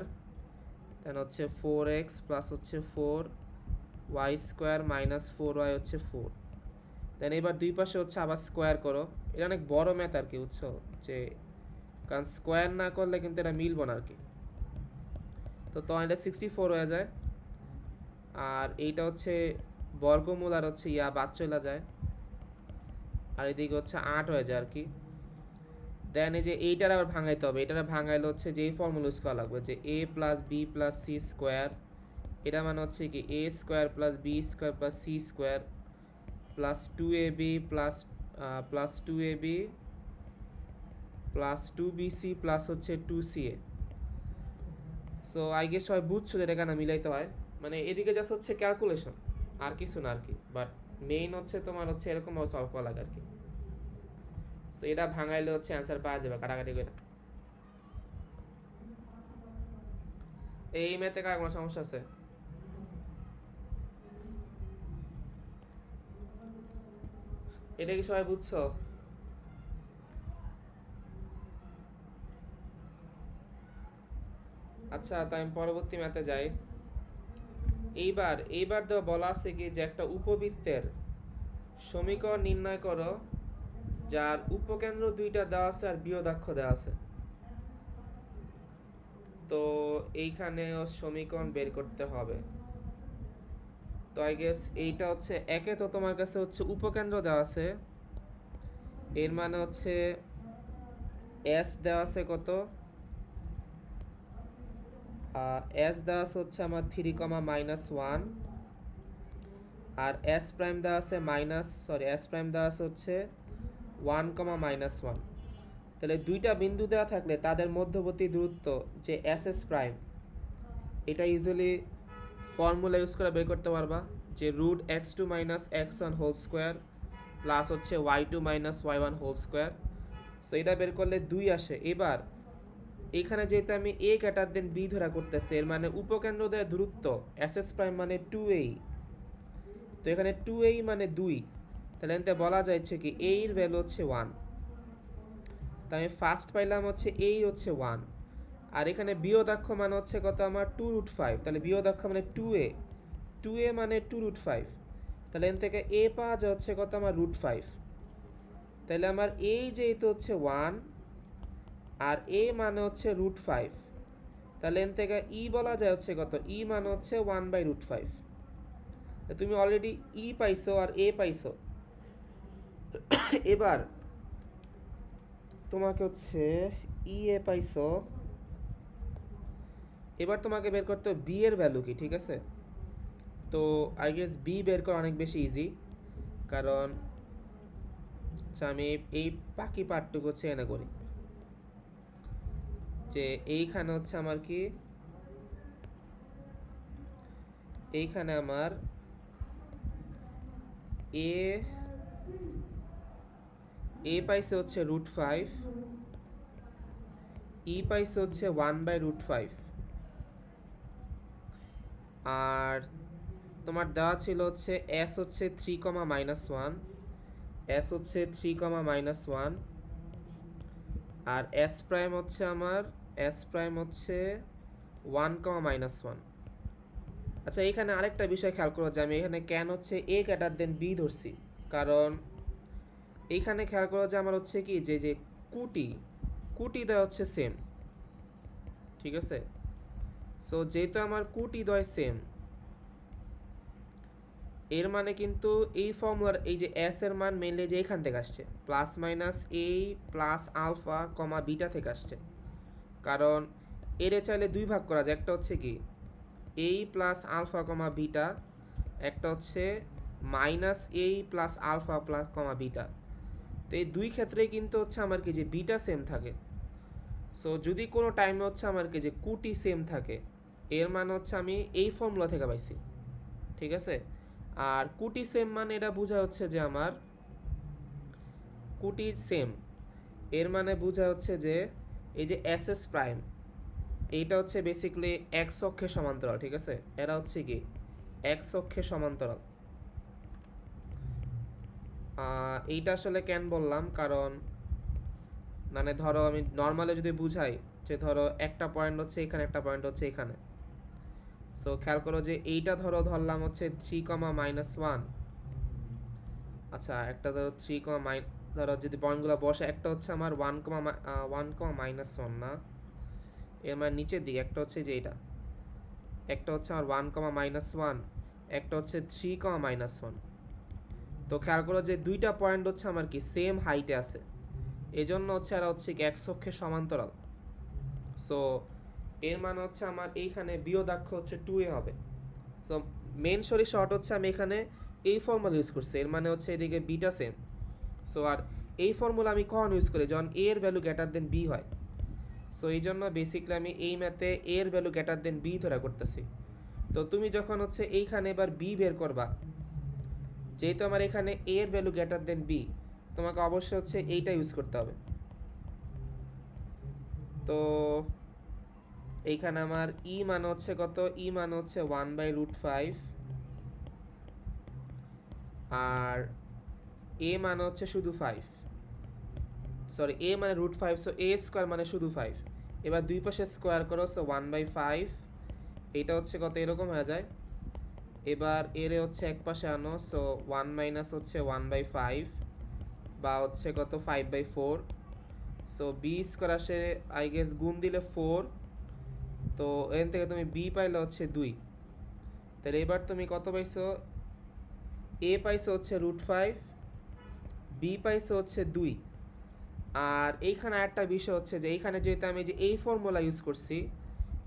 দেন হচ্ছে 4x প্লাস হচ্ছে 4y স্কোয়ার মাইনাস 4y হচ্ছে 4, দেন এবার দুই পাশে হচ্ছে আবার স্কোয়ার করো, এটা অনেক বড় ম্যাথ আর কি বুঝছো, যে কারণ স্কোয়ার না করলে কিন্তু এটা মিলবো না আর কি। তো এটা 64 হয়ে যায়, আর এইটা হচ্ছে বর্গমূল আর হচ্ছে বাদ চলে যায়, আর এদিকে হচ্ছে 8 হয়ে যায় আর কি। দেন এই যে এইটার আবার ভাঙাইতে হবে, এটার ভাঙাইলে হচ্ছে যেই ফর্মুলা ইউজ করা লাগবে যে a plus b plus c square, এটা মানে হচ্ছে কি a square plus B square plus c square plus 2ab plus 2ab plus 2bc plus হচ্ছে 2ca। সো আই গেস সবাই বুঝছো যে এটা কেন মিলাইতে হয়, মানে এদিকে জাস্ট হচ্ছে ক্যালকুলেশন আর কিছু না আর কি, বাট মেইন হচ্ছে তোমার হচ্ছে এরকমভাবে সলভ করা লাগে আর কি। সো এটা ভাঙাইলে হচ্ছে অ্যান্সার পাওয়া যাবে কাটাকাটি করে। এই ম্যাথে কার কোনো সমস্যা আছে? এটা কি সবাই বুঝছো? আচ্ছা তাই আমি পরবর্তী ম্যাথে যাই। এইবার তো বলা আছে কি যে একটা উপবৃত্তের সমীকরণ নির্ণয় করো যার উপকেন্দ্র 2টা দেওয়া আছে আর বিয়োদাক্ষ দেওয়া আছে। তো এইখানে সমীকরণ বের করতে হবে, তো আই গেস এইটা হচ্ছে একে, তো তোমার কাছে হচ্ছে উপকেন্দ্র দেওয়া আছে, এর মানে হচ্ছে এস দেওয়া আছে কত, এস দেওয়া আছে হচ্ছে আমার 3,-1, আর এস প্রাইম দেওয়া আছে এস প্রাইম দেওয়া আছে হচ্ছে 1,-1। তাহলে দুইটা বিন্দু দেওয়া থাকলে তাদের মধ্যবর্তী দূরত্ব যে এস প্রাইম, এটা ইউজুয়ালি ফর্মুলা ইউজ করে বের করতে পারবা যে root x2 minus x1 whole square plus হচ্ছে y2 minus y1 whole square, so এটা বের করলে 2 আসে। এবার এখানে যেহেতু আমি a ক্যাটার দেন b ধরা করতেছে, এর মানে উপকেন্দ্রদের দূরত্ব এস প্রাইম মানে 2a, তো এখানে 2a মানে 2, তাহলে এতে বলা যাচ্ছে কি a এর ভ্যালু হচ্ছে 1, তাই আমি ফার্স্ট পাইলাম হচ্ছে a হচ্ছে 1, আর এখানে বিয়োদাক্ষ মানে হচ্ছে কত আমার 2√5, তাহলে বিয়োদাক্ষ মানে 2a মানে 2√5, তাহলে এখান থেকে a পাওয়া যায় হচ্ছে কত আমার √5, তাহলে আমার a যেহেতু হচ্ছে 1 আর a মানে হচ্ছে √5, তাহলে এখান থেকে e বলা যায় হচ্ছে কত, e মানে হচ্ছে 1/√5। তুমি অলরেডি e পাইছো আর a পাইছো, এবার তোমাকে হচ্ছে e a পাইছো, এবার তোমাকে বের করতে হবে b এর ভ্যালু কি, ঠিক আছে? তো আই গেস b বের করা অনেক বেশি ইজি, কারণ আচ্ছা আমি এই বাকি পার্টটুকু হচ্ছে এনে করি, যে এইখানে হচ্ছে আমার কি, এইখানে আমার এ পাইছে হচ্ছে √5, ই পাইছে হচ্ছে 1/√5, আর তোমার দেওয়া ছিল হচ্ছে এস হচ্ছে 3, এস হচ্ছে 3, আর এস প্রাইম হচ্ছে আমার, এস প্রাইম হচ্ছে 1, আচ্ছা এখানে আরেকটা বিষয় খেয়াল করো যে আমি এখানে কেন হচ্ছে এ গ্রেটার দেন বি ধরছি, কারণ এইখানে খেয়াল করো যে আমার হচ্ছে কি যে যে কুটি দেওয়া হচ্ছে সেম, ঠিক আছে। সো যেহেতু আমার কুটি দেয় সেম, এর মানে কিন্তু এই ফর্মুলার এই যে এস এর মান মেনলি যে এখান থেকে আসছে, plus minus A plus alpha comma beta থেকে আসছে, কারণ এর চাইলে দুই ভাগ করা যায়, একটা হচ্ছে কি A plus alpha comma beta, একটা হচ্ছে minus A plus alpha plus comma beta. তো এই দুই ক্ষেত্রেই কিন্তু হচ্ছে আমার কি যে বিটা সেম থাকে। সো যদি কোনো টাইমে হচ্ছে আমার কি যে কুটি সেম থাকে, এর মানে হচ্ছে আমি এই ফর্মুলা থেকে পাইছি, ঠিক আছে। আর কুটি সেম মানে এটা বোঝা হচ্ছে যে আমার কুটি সেম, এর মানে বোঝা হচ্ছে যে এই যে এস এস প্রাইম এইটা হচ্ছে বেসিক্যালি এক্স অক্ষের সমান্তরাল, ঠিক আছে। এরা হচ্ছে কি এক্স অক্ষের সমান্তরাল। এইটা আসলে কেন বললাম, কারণ মানে ধরো আমি নর্মালি যদি বুঝাই যে ধরো একটা পয়েন্ট হচ্ছে এখানে, একটা পয়েন্ট হচ্ছে এখানে। সো খেয়াল করো যে এইটা ধরলাম হচ্ছে 3, আচ্ছা একটা ধরো 3, ধরো যদি পয়েন্টগুলো বসে, একটা হচ্ছে আমার 1, না এর মানে নিচের দিকে, একটা হচ্ছে যে এটা, একটা হচ্ছে আমার 1, একটা হচ্ছে 3, তো খেয়াল করো যে দুইটা পয়েন্ট হচ্ছে আমার কি সেম হাইটে আছে, এজন্য হচ্ছে এরা হচ্ছে কি এক্স অক্ষের সমান্তরাল। সো এর মানে হচ্ছে আমার এইখানে বিয়োদাক্ষ হচ্ছে 2a হবে। সো মেন সরি শর্ট হচ্ছে আমি এখানে এই ফর্মুলা ইউজ করছি, এর মানে হচ্ছে এদিকে বিটা সেম। সো আর এই ফর্মুলা আমি কখন ইউজ করি, যখন এ এর ভ্যালু গ্রেটার দেন বি হয়। সো এই জন্য বেসিক্যালি আমি এই ম্যাথে এ এর ভ্যালু গ্রেটার দেন বি ধরা করতেছি। তো তুমি যখন হচ্ছে এইখানে এবার বি বের করবা, যেহেতু আমার এখানে এ এর ভ্যালু গ্রেটার দেন বি, তোমাকে অবশ্যই হচ্ছে এইটা ইউজ করতে হবে। তো এইখানে আমার ই মানে হচ্ছে কত, ই মানে হচ্ছে 1/√5, আর এ মানে হচ্ছে শুধু 5, সরি এ মানে √5, সো এ স্কোয়ার মানে শুধু 5। এবার দুই পাশে স্কোয়ার করো, সো 1/5, এইটা হচ্ছে কত এরকম হয়ে যায়। এবার এর হচ্ছে এক পাশে আনো, সো 1 মাইনাস হচ্ছে 1/5 বা হচ্ছে কত 5/4, সো বি স্কোয়ার আসে আই গেস গুণ দিলে 4, তো এখান থেকে তুমি বি পাইলে হচ্ছে 2। তাহলে এবার তুমি কত পাইছো, এ পাইছো হচ্ছে √5, বি পাইছো হচ্ছে 2। আর এইখানে একটা বিষয় হচ্ছে যে এইখানে যেহেতু আমি যে এই ফর্মুলা ইউজ করছি,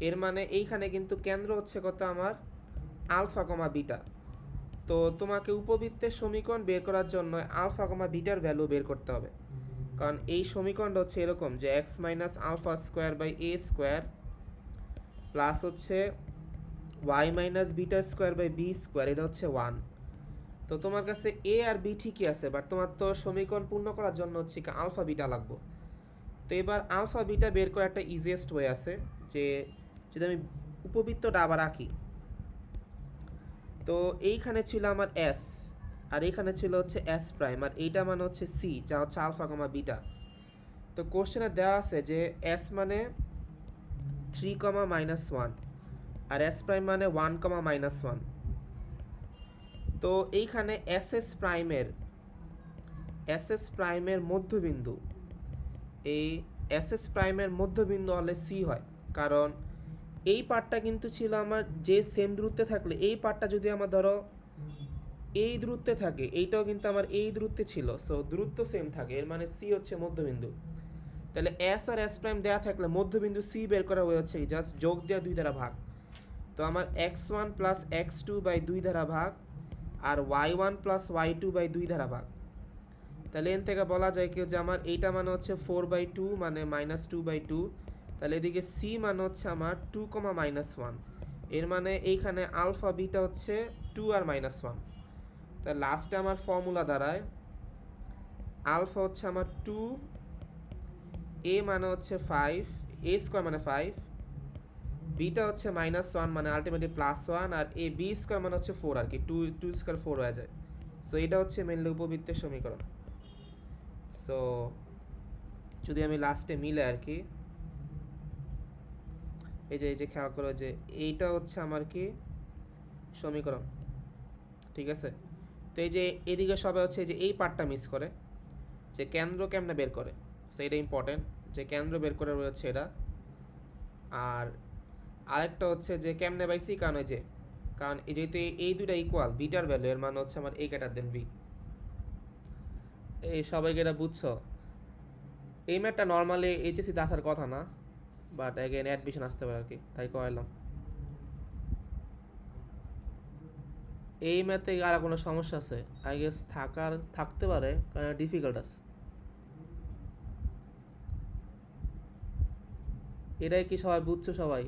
এর মানে এইখানে কিন্তু কেন্দ্র হচ্ছে কত আমার আলফা কমা বিটা। তো তোমাকে উপবৃত্তের সমীকরণ বের করার জন্য আলফা কমা বিটার ভ্যালু বের করতে হবে, কারণ এই সমীকরণটা হচ্ছে এরকম যে x minus alpha square by A square plus হচ্ছে Y minus beta square by B square, এটা হচ্ছে 1। তো তোমার কাছে এ আর বি ঠিকই আছে, বাট তোমার তো সমীকরণ পূর্ণ করার জন্য হচ্ছে কি আলফা বিটা লাগবে। তো এবার আলফা বিটা বের করার একটা ইজিয়েস্ট ওয়ে আছে, যে যদি আমি উপবৃত্তটা আবার আঁকি, তো এইখানে ছিল আমার এস, আর এইখানে ছিল হচ্ছে এস প্রাইম, আর এইটা মানে হচ্ছে সি, যা হচ্ছে আলফা কমা বিটা। তো কোশ্চেনে দেওয়া আছে যে এস মানে 3, আর এস প্রাইম মানে 1, তো এইখানে এস এস প্রাইমের মধ্যবিন্দু, এই এস প্রাইমের মধ্যবিন্দু হলে সি হয়, কারণ এই পার্টটা কিন্তু ছিল আমার যে সেম দূরত্বে থাকলে, এই পার্টটা যদি আমার ধরো এই দূরত্বে থাকে, এইটাও কিন্তু আমার এই দূরত্বে ছিল, সো দূরত্ব সেম থাকে, এর মানে সি হচ্ছে মধ্যবিন্দু। তাহলে এস আর এস প্রাইম দেওয়া থাকলে মধ্যবিন্দু সি বের করা হয়ে হচ্ছে জাস্ট যোগ দেওয়া 2 দ্বারা ভাগ। তো আমার x1 প্লাস x2 বাই 2 দ্বারা ভাগ, আর y1 প্লাস y2 বাই 2 দ্বারা ভাগ। তাহলে এন থেকে বলা যায় কি যে আমার এইটা মানে হচ্ছে 4/2 মানে -2/2, তাহলে এদিকে সি মানে হচ্ছে আমার 2, -1, এর মানে এইখানে আলফা বিটা হচ্ছে 2 আর -1। তাহলে লাস্টে আমার ফর্মুলা দাঁড়ায় আলফা হচ্ছে আমার 2, এ মানে হচ্ছে 5, এ স্কোয়ার মানে 5, বিটা হচ্ছে -1 মানে ultimately +1, R A B square মানে হচ্ছে 4 আর কি, 2 স্কোয়ার 4 হয়ে যায়। সো এটা হচ্ছে মেনলি উপবৃত্তের সমীকরণ। সো যদি আমি লাস্টে মিলে আর কি, এই যে খেয়াল করো যে এইটা হচ্ছে আমার কি সমীকরণ, ঠিক আছে। তো এই যে এদিকে সবাই হচ্ছে যে এই পার্টটা মিস করে যে কেন্দ্র কেমনে বের করে, সো এটা ইম্পর্টেন্ট যে কেন্দ্র বের করে হচ্ছে এটা। আর আরেকটা হচ্ছে যে কেমনে পাইছি, কারণ এই যে কারণ এই যেহেতু এই দুইটা ইকুয়াল, বিটার ভ্যালু এর মানে হচ্ছে আমার এ গ্রেটার দেন বি। এই সবাইকে এটা বুঝছো? এই ম্যাথটা নর্মালি এইচএসসিতে আসার কথা না, বাট অ্যাগেন অ্যাডমিশন আসতে পারে আর কি, তাই করাইলাম। এই ম্যাথে আর কোনো সমস্যা আছে? আই গেস থাকতে পারে, কারণ ডিফিকাল্ট আছে। এটাই কি সবাই বুঝছো সবাই?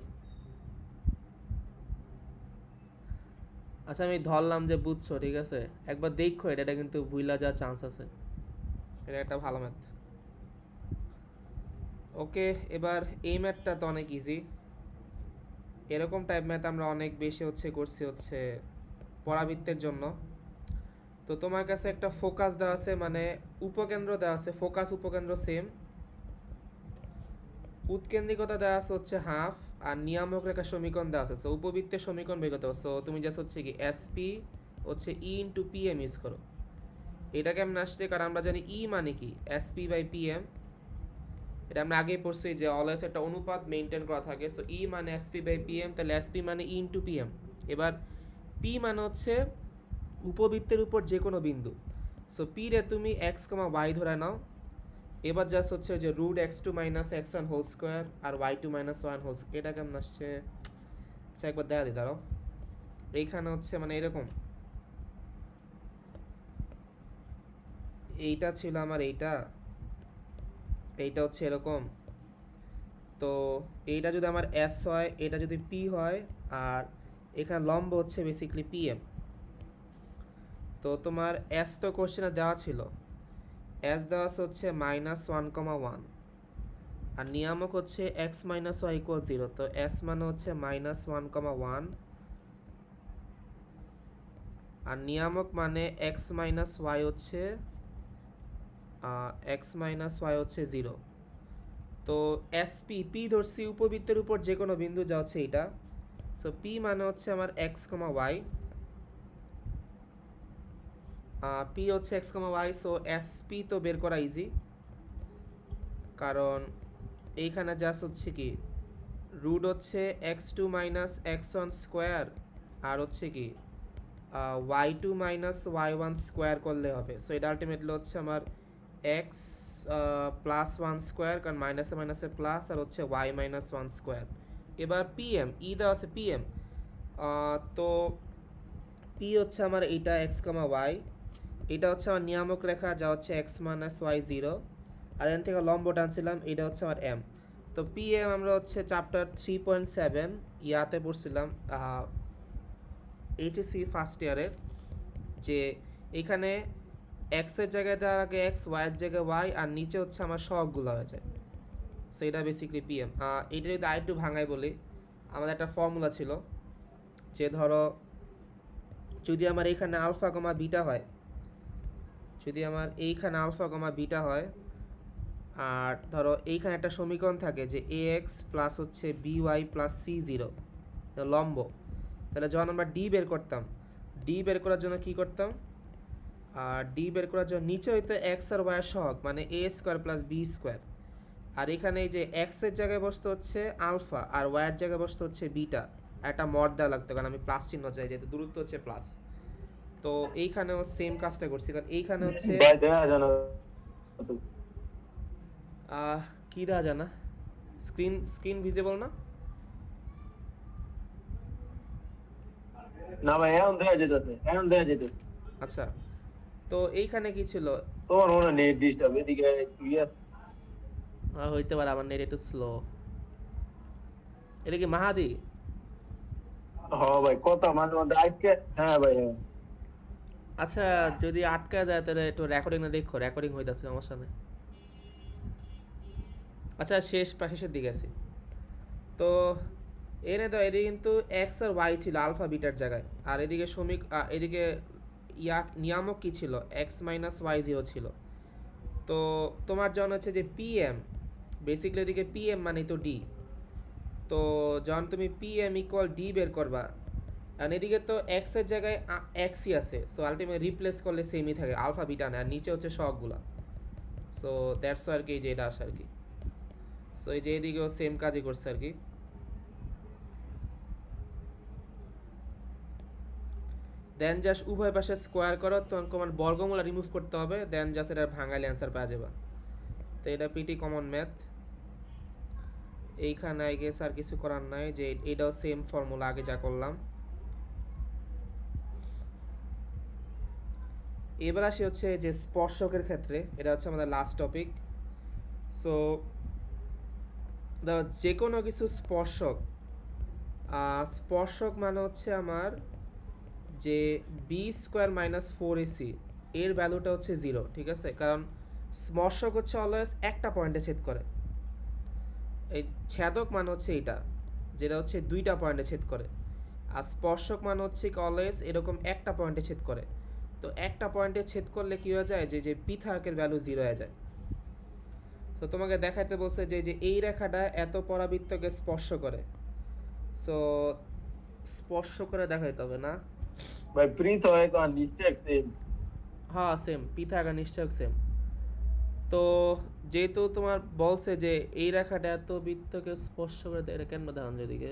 আচ্ছা আমি ধরলাম যে বুঝছো, ঠিক আছে। একবার দেখো এটা কিন্তু ভুইলা যাওয়ার চান্স আছে। এটা একটা ভালো ম্যাথ। ওকে, এবার এই ম্যাথটা তো অনেক ইজি। এরকম টাইপ ম্যাথ আমরা অনেক বেশি করছি পরাবৃত্তের জন্য। তো তোমার কাছে একটা ফোকাস দেওয়া আছে, মানে উপকেন্দ্র দেওয়া আছে, ফোকাস উপকেন্দ্র সেম, উৎকেন্দ্রিকতা দেওয়া আছে হচ্ছে হাফ, আর নিয়ামক রেখা সমীকরণ দেওয়া আছে। সো উপবৃত্তের সমীকরণ বের করতে হবে। সো তুমি জাস্ট হচ্ছে কি এসপি হচ্ছে ই ইন্টু পিএম ইউজ করো। এটা কেমন আসছে, কারণ আমরা জানি ই মানে কি SP/PM, এটা আমরা আগেই পড়ছি যে অলওয়েজ একটা অনুপাত মেনটেন করা থাকে। সো ই মানে SP/PM, তাহলে এসপি মানে ই ইন্টু পিএম। এবার পি মানে হচ্ছে উপবৃত্তের উপর যে কোনো বিন্দু। সো পি রে তুমি এক্স, ওয়াই ধরে নাও। এবার জাস্ট হচ্ছে যে √(x2 - x1) হোল স্কোয়ার আর y2 - 1 হোল স্কোয়ার। এটা কেমন আসছে আচ্ছা একবার দেখা দিই, দাঁড়াও। এইখানে হচ্ছে মানে এরকম, এইটা ছিল আমার এইটা হচ্ছে এরকম। তো এইটা যদি আমার এস হয়, এটা যদি পি হয়, আর এখানে লম্ব হচ্ছে বেসিক্যালি পিএম। তো তোমার এস তো কোশ্চেনে দেওয়া ছিল, এস দেওয়া হচ্ছে -1, 1, আর নিয়ামক হচ্ছে x - y = 0। তো s মানে হচ্ছে -1, 1, আর নিয়ামক মানে x - y হচ্ছে 0। তো এসপি পি ধরছি উপবৃত্তের উপর যে কোনো বিন্দু যা হচ্ছে এটা। সো পি মানে হচ্ছে আমার x, y, পি হচ্ছে x, y। সো এসপি তো বের করা ইজি, কারণ এইখানে জাস্ট হচ্ছে কি রুট হচ্ছে x2 - x1 স্কোয়ার, আর হচ্ছে কি y2 - y1 স্কোয়ার করলে হবে। সো এটা আলটিমেটলি হচ্ছে আমার x +1 স্কোয়ার, কারণ মাইনাসে মাইনাসে প্লাস, আর হচ্ছে y - 1 স্কোয়ার। এবার পিএম ই দেওয়া আছে পিএম, তো পি হচ্ছে আমার এইটা x, y, এটা হচ্ছে আমার নিয়ামক রেখা যা হচ্ছে x - y 0, আর এখান থেকে লম্ব টানছিলাম, এটা হচ্ছে আমার এম। তো পিএম আমরা হচ্ছে চ্যাপ্টার 3.7 ইয়াতে পড়ছিলাম এইচএসসি ফার্স্ট ইয়ারে, যে এখানে এক্সের জায়গায় দেওয়ার আগে এক্স, ওয়াইয়ের জায়গায় ওয়াই, আর নিচে হচ্ছে আমার সবগুলো হয়ে যায়। সো এটা বেসিক্যালি পিএম। এটা যদি আরেকটু ভাঙাই বলি, আমাদের একটা ফর্মুলা ছিল যে ধরো যদি আমার এইখানে আলফা, বিটা হয়, যদি আমার এইখানে আলফা, বিটা হয়, আর ধরো এইখানে একটা সমীকরণ থাকে যে ax প্লাস হচ্ছে by প্লাস c0 লম্ব, তাহলে যখন আমরা ডি বের করতাম, ডি বের করার জন্য কি করতাম, আর ডি বের করার জন্য নিচে হইতো এক্স আর ওয়াই সহগ, মানে a square plus B square, আর এখানে এই যে এক্স এর জায়গায় বসতে হচ্ছে আলফা, আর ওয়াইয়ের জায়গায় বসতে হচ্ছে বিটা। একটা মড দেওয়া লাগতো, কারণ আমি প্লাস চিহ্ন চাই, যেহেতু দূরত্ব হচ্ছে প্লাস। তো এইখানেও সেম কাজটা করছি, কারণ এইখানে হচ্ছে কি দেওয়া যায় না, স্ক্রিন ভিজিবল না? না ভাই এখন দেখা যেতেছে। আচ্ছা, তো এইখানে কি ছিল, তোমার মনে নেট ডিস্টার্ব এদিকে একটু ইয়াস। হইতে পারে আমার নেট একটু স্লো। এটা কি মাহাদি? হ্যাঁ ভাই কথা মাঝে মাঝে আজকে, হ্যাঁ ভাই হ্যাঁ। আচ্ছা, যদি আটকা যায় তাহলে একটু রেকর্ডিং না দেখো, রেকর্ডিং হইতাছে, সমস্যা নেই। আচ্ছা, প্রায় শেষের দিকে আছি। তো এনে তো এদিকে কিন্তু এক্স আর ওয়াই ছিল আলফা বিটার জায়গায়, আর এদিকে এদিকে নিয়ামক কি ছিল, এক্স মাইনাস ওয়াই জিরো ছিল। তো তোমার যখন হচ্ছে যে পিএম, বেসিক্যালি এদিকে পিএম মানে তো ডি। তো যখন তুমি পিএম ইকুয়াল ডি বের করবা, আর এদিকে তো এক্স এর জায়গায় এক্সই আছে, সো আলটিমেট রিপ্লেস করলে সেমই থাকে, আলফা বিটা না, আর নিচে হচ্ছে সবগুলা। সো দ্যাটস আর কি, যে এটা আসে আর কি। সো এই যে এদিকেও সেম কাজই করছে আর কি। দেন জাস্ট উভয় পাশে স্কোয়ার করো, তখন তোমার বর্গমূল রিমুভ করতে হবে, দেন জাস্ট এটা ভাঙালে অ্যান্সার পাওয়া যাবে। তো এটা পিটি কমন ম্যাথ। এইখানে আই গেস আর কিছু করার নাই, যে এটাও সেম ফর্মুলা আগে যা করলাম। এবার আসি হচ্ছে যে স্পর্শকের ক্ষেত্রে, এটা হচ্ছে আমাদের লাস্ট টপিক। সো যে কোনো কিছু স্পর্শক মানে হচ্ছে আমার যে b square minus four ac এর ভ্যালুটা হচ্ছে 0, ঠিক আছে? কারণ স্পর্শক হচ্ছে অলওয়েজ একটা পয়েন্টে ছেদ করে। এই ছেদক মানে হচ্ছে এইটা, যেটা হচ্ছে দুইটা পয়েন্টে ছেদ করে। আর স্পর্শক মানে হচ্ছে অলওয়েজ এরকম একটা পয়েন্টে ছেদ করে। তো একটা পয়েন্টে ছেদ করলে কী হয়ে যায়, যে পৃথকের ভ্যালু 0 হয়ে যায়। তো তোমাকে দেখাইতে বলছে যে এই রেখাটা এত পরাবৃত্তকে স্পর্শ করে। সো স্পর্শ করে দেখাইতে হবে না? ভাই প্রিন্স হয় তো নিশ্চয় সেম। হ্যাঁ সেম, পৃথক আর নিশ্চয় সেম। তো যেহেতু তোমার বলছে যে এই রেখাটা এত বৃত্তকে স্পর্শ করে, এটা কেন দেখান যেদিকে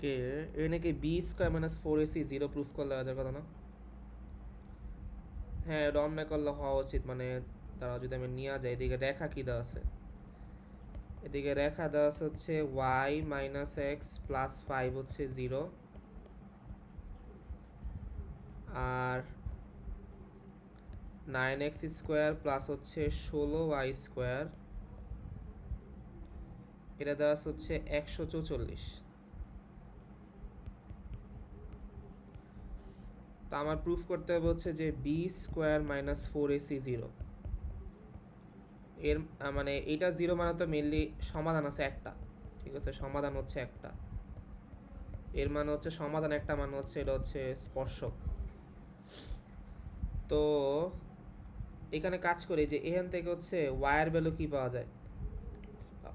কে এ নাকি b square minus four ac 0 proof করলে হাজার কথা না? হ্যাঁ রমনে করলে হওয়া উচিত, মানে তারা যদি আমি নিয়ে যাই, এদিকে রেখা কি দেওয়া আছে, এদিকে রেখা দেওয়া আছে হচ্ছে ওয়াই মাইনাস এক্স প্লাস 5 হচ্ছে 0, আর 9x স্কোয়ার প্লাস হচ্ছে 16y স্কোয়ার, এটা দেওয়া আছে হচ্ছে 144। তো আমার প্রুফ করতে হবে হচ্ছে যে b square minus four ac 0 এর মানে এইটা 0 মানে তো মেনলি সমাধান আছে একটা, ঠিক আছে? সমাধান হচ্ছে একটা, এর মানে হচ্ছে সমাধান একটা, মানে হচ্ছে এটা হচ্ছে স্পর্শক। তো এখানে কাজ করে যে এখান থেকে হচ্ছে ওয়াইয়ের ভ্যালু কি পাওয়া যায়,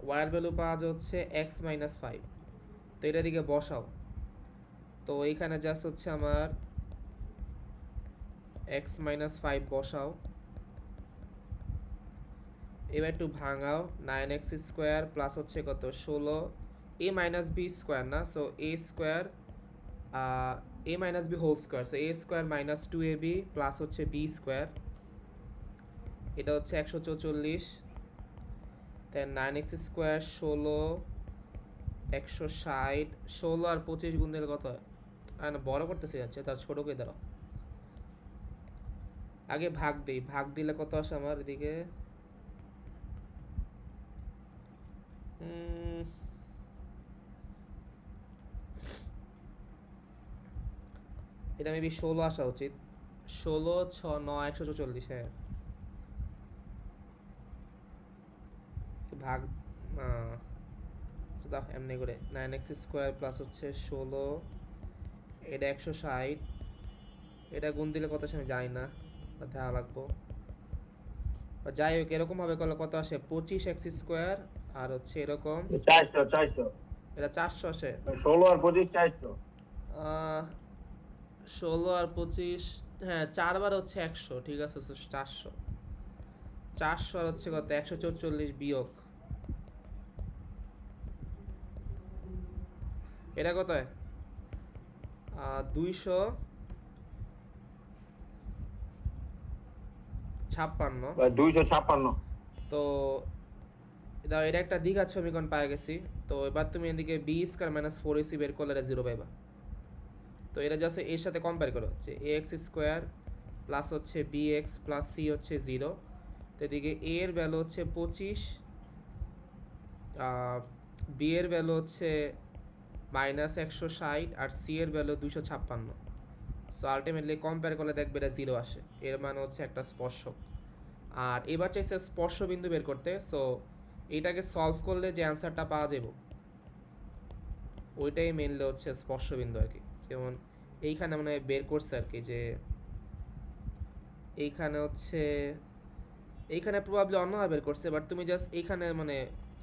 ওয়াইয়ের ভ্যালু পাওয়া যায় হচ্ছে এক্স মাইনাস 5। তো এটা দিকে বসাও, তো এইখানে জাস্ট হচ্ছে আমার এক্স মাইনাস 5 বসাও, এবার একটু ভাঙাও, 9x স্কোয়ার প্লাস হচ্ছে কত 16 এ মাইনাস বি স্কোয়ার না, so A square A minus B whole square, so A square minus 2ab plus হচ্ছে বি স্কোয়ার, এটা হচ্ছে 144, দেন 9x স্কোয়ার 16 160, 16 আর 25 গুণ দিলে কত হয়? না বড় করতেছে যাচ্ছে, তার ছোট করে দাঁড়াও, আগে ভাগ দিই, ভাগ দিলে কত আসে আমার এদিকে, এটা মেবি 16 আসা উচিত, 16 6 9 144, হ্যাঁ ভাগ দাও এমনি করে, 9x স্কোয়ার প্লাস হচ্ছে 16, এটা 160, এটা গুণ দিলে কত আসে আমি জানি না, দেখা লাগবো, যাই হোক এরকম ভাবে করলে কত আসে 25x স্কোয়ার, আর হচ্ছে এরকম 400 এটা 400 আসে, 16 আর 25 400। 16 আর 25, হ্যাঁ 4 বার হচ্ছে 100, ঠিক আছে? 400 400 আর হচ্ছে কত 144 বিয়োগ, এটা কত হয় 256। ভাই 256। তো দাও এটা একটা দ্বিঘাত সমীকরণ পাই গেছি। তো এবার তুমি এদিকে B square minus four AC বের করলে এটা 0 পাইবা। তো এটা জাস্ট এর সাথে কম্পেয়ার করো যে এ এক্স স্কোয়ার প্লাস হচ্ছে বি এক্স প্লাস সি হচ্ছে 0। তো এদিকে এ এর ভ্যালু হচ্ছে 25, বি এর ভ্যালু হচ্ছে -160 আর সি এর ভ্যালু 256। সো আলটিমেটলি কম্পেয়ার করলে দেখবে এটা 0 আসে, এর মানে হচ্ছে একটা স্পর্শক। আর এবার চাইছে স্পর্শবিন্দু বের করতে। সো এটাকে সলভ করলে যে অ্যান্সারটা পাওয়া যাব ওইটাই মেনলি হচ্ছে স্পর্শবিন্দু আর কি। যেমন এইখানে মনে হয় বের করছে আর কি, যে এইখানে হচ্ছে এইখানে প্রবাবলি অন্যভাবে বের করছে, বাট তুমি জাস্ট এইখানে মানে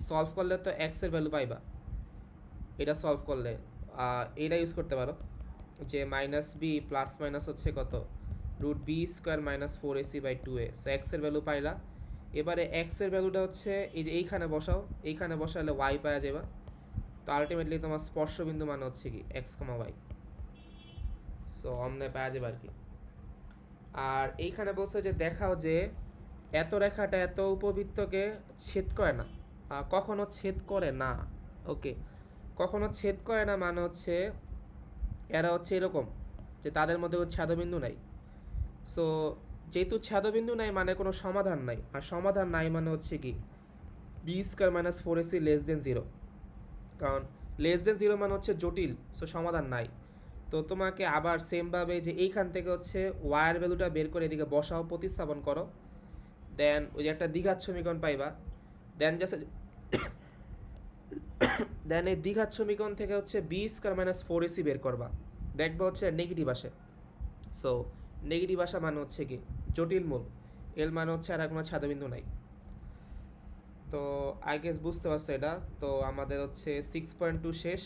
সলভ করলে তো এক্স এর ভ্যালু পাইবা। এটা সলভ করলে এটা ইউজ করতে পারো, যে মাইনাস বি প্লাস মাইনাস হচ্ছে কত √b² - 4ac/2a। সো এক্স এর ভ্যালু পাইলা। এবারে এক্স এর ভ্যালুটা হচ্ছে এই যে এইখানে বসাও, এইখানে বসালে ওয়াই পাওয়া যাবে। তো আলটিমেটলি তোমার স্পর্শবিন্দু মানে হচ্ছে কি এক্স, ওয়াই। সো অমনে পাওয়া যাবে আর কি। আর এইখানে বলছে যে দেখাও যে এত রেখাটা এত উপবৃত্তকে ছেদ করে না। কখনো ছেদ করে না। ওকে, কখনো ছেদ করে না মানে হচ্ছে এরা হচ্ছে এরকম যে তাদের মধ্যে কোনো ছেদবিন্দু নাই। সো যেহেতু ছেদবিন্দু নাই মানে কোনো সমাধান নাই, আর সমাধান নাই মানে হচ্ছে কি b² - 4ac <0। কারণ <0 মানে হচ্ছে জটিল, সো সমাধান নাই। তো তোমাকে আবার সেমভাবে যে এইখান থেকে হচ্ছে ওয়ার ভ্যালুটা বের করে এদিকে বসাও, প্রতিস্থাপন করো, দেন ওই যে একটা দ্বিঘাত সমীকরণ পাইবা। দেন জাস্ট দেন এই দ্বিঘাত সমীকরণ থেকে হচ্ছে b² - 4ac বের করবা, দেখবা হচ্ছে নেগেটিভ আসে। সো নেগেটিভ আসা মানে হচ্ছে কি জটিল মূল, এর মানে হচ্ছে আর কোনো ছাদবিন্দু নাই। তো আই গেস বুঝতে পারছো এটা। তো আমাদের হচ্ছে 6.2 শেষ।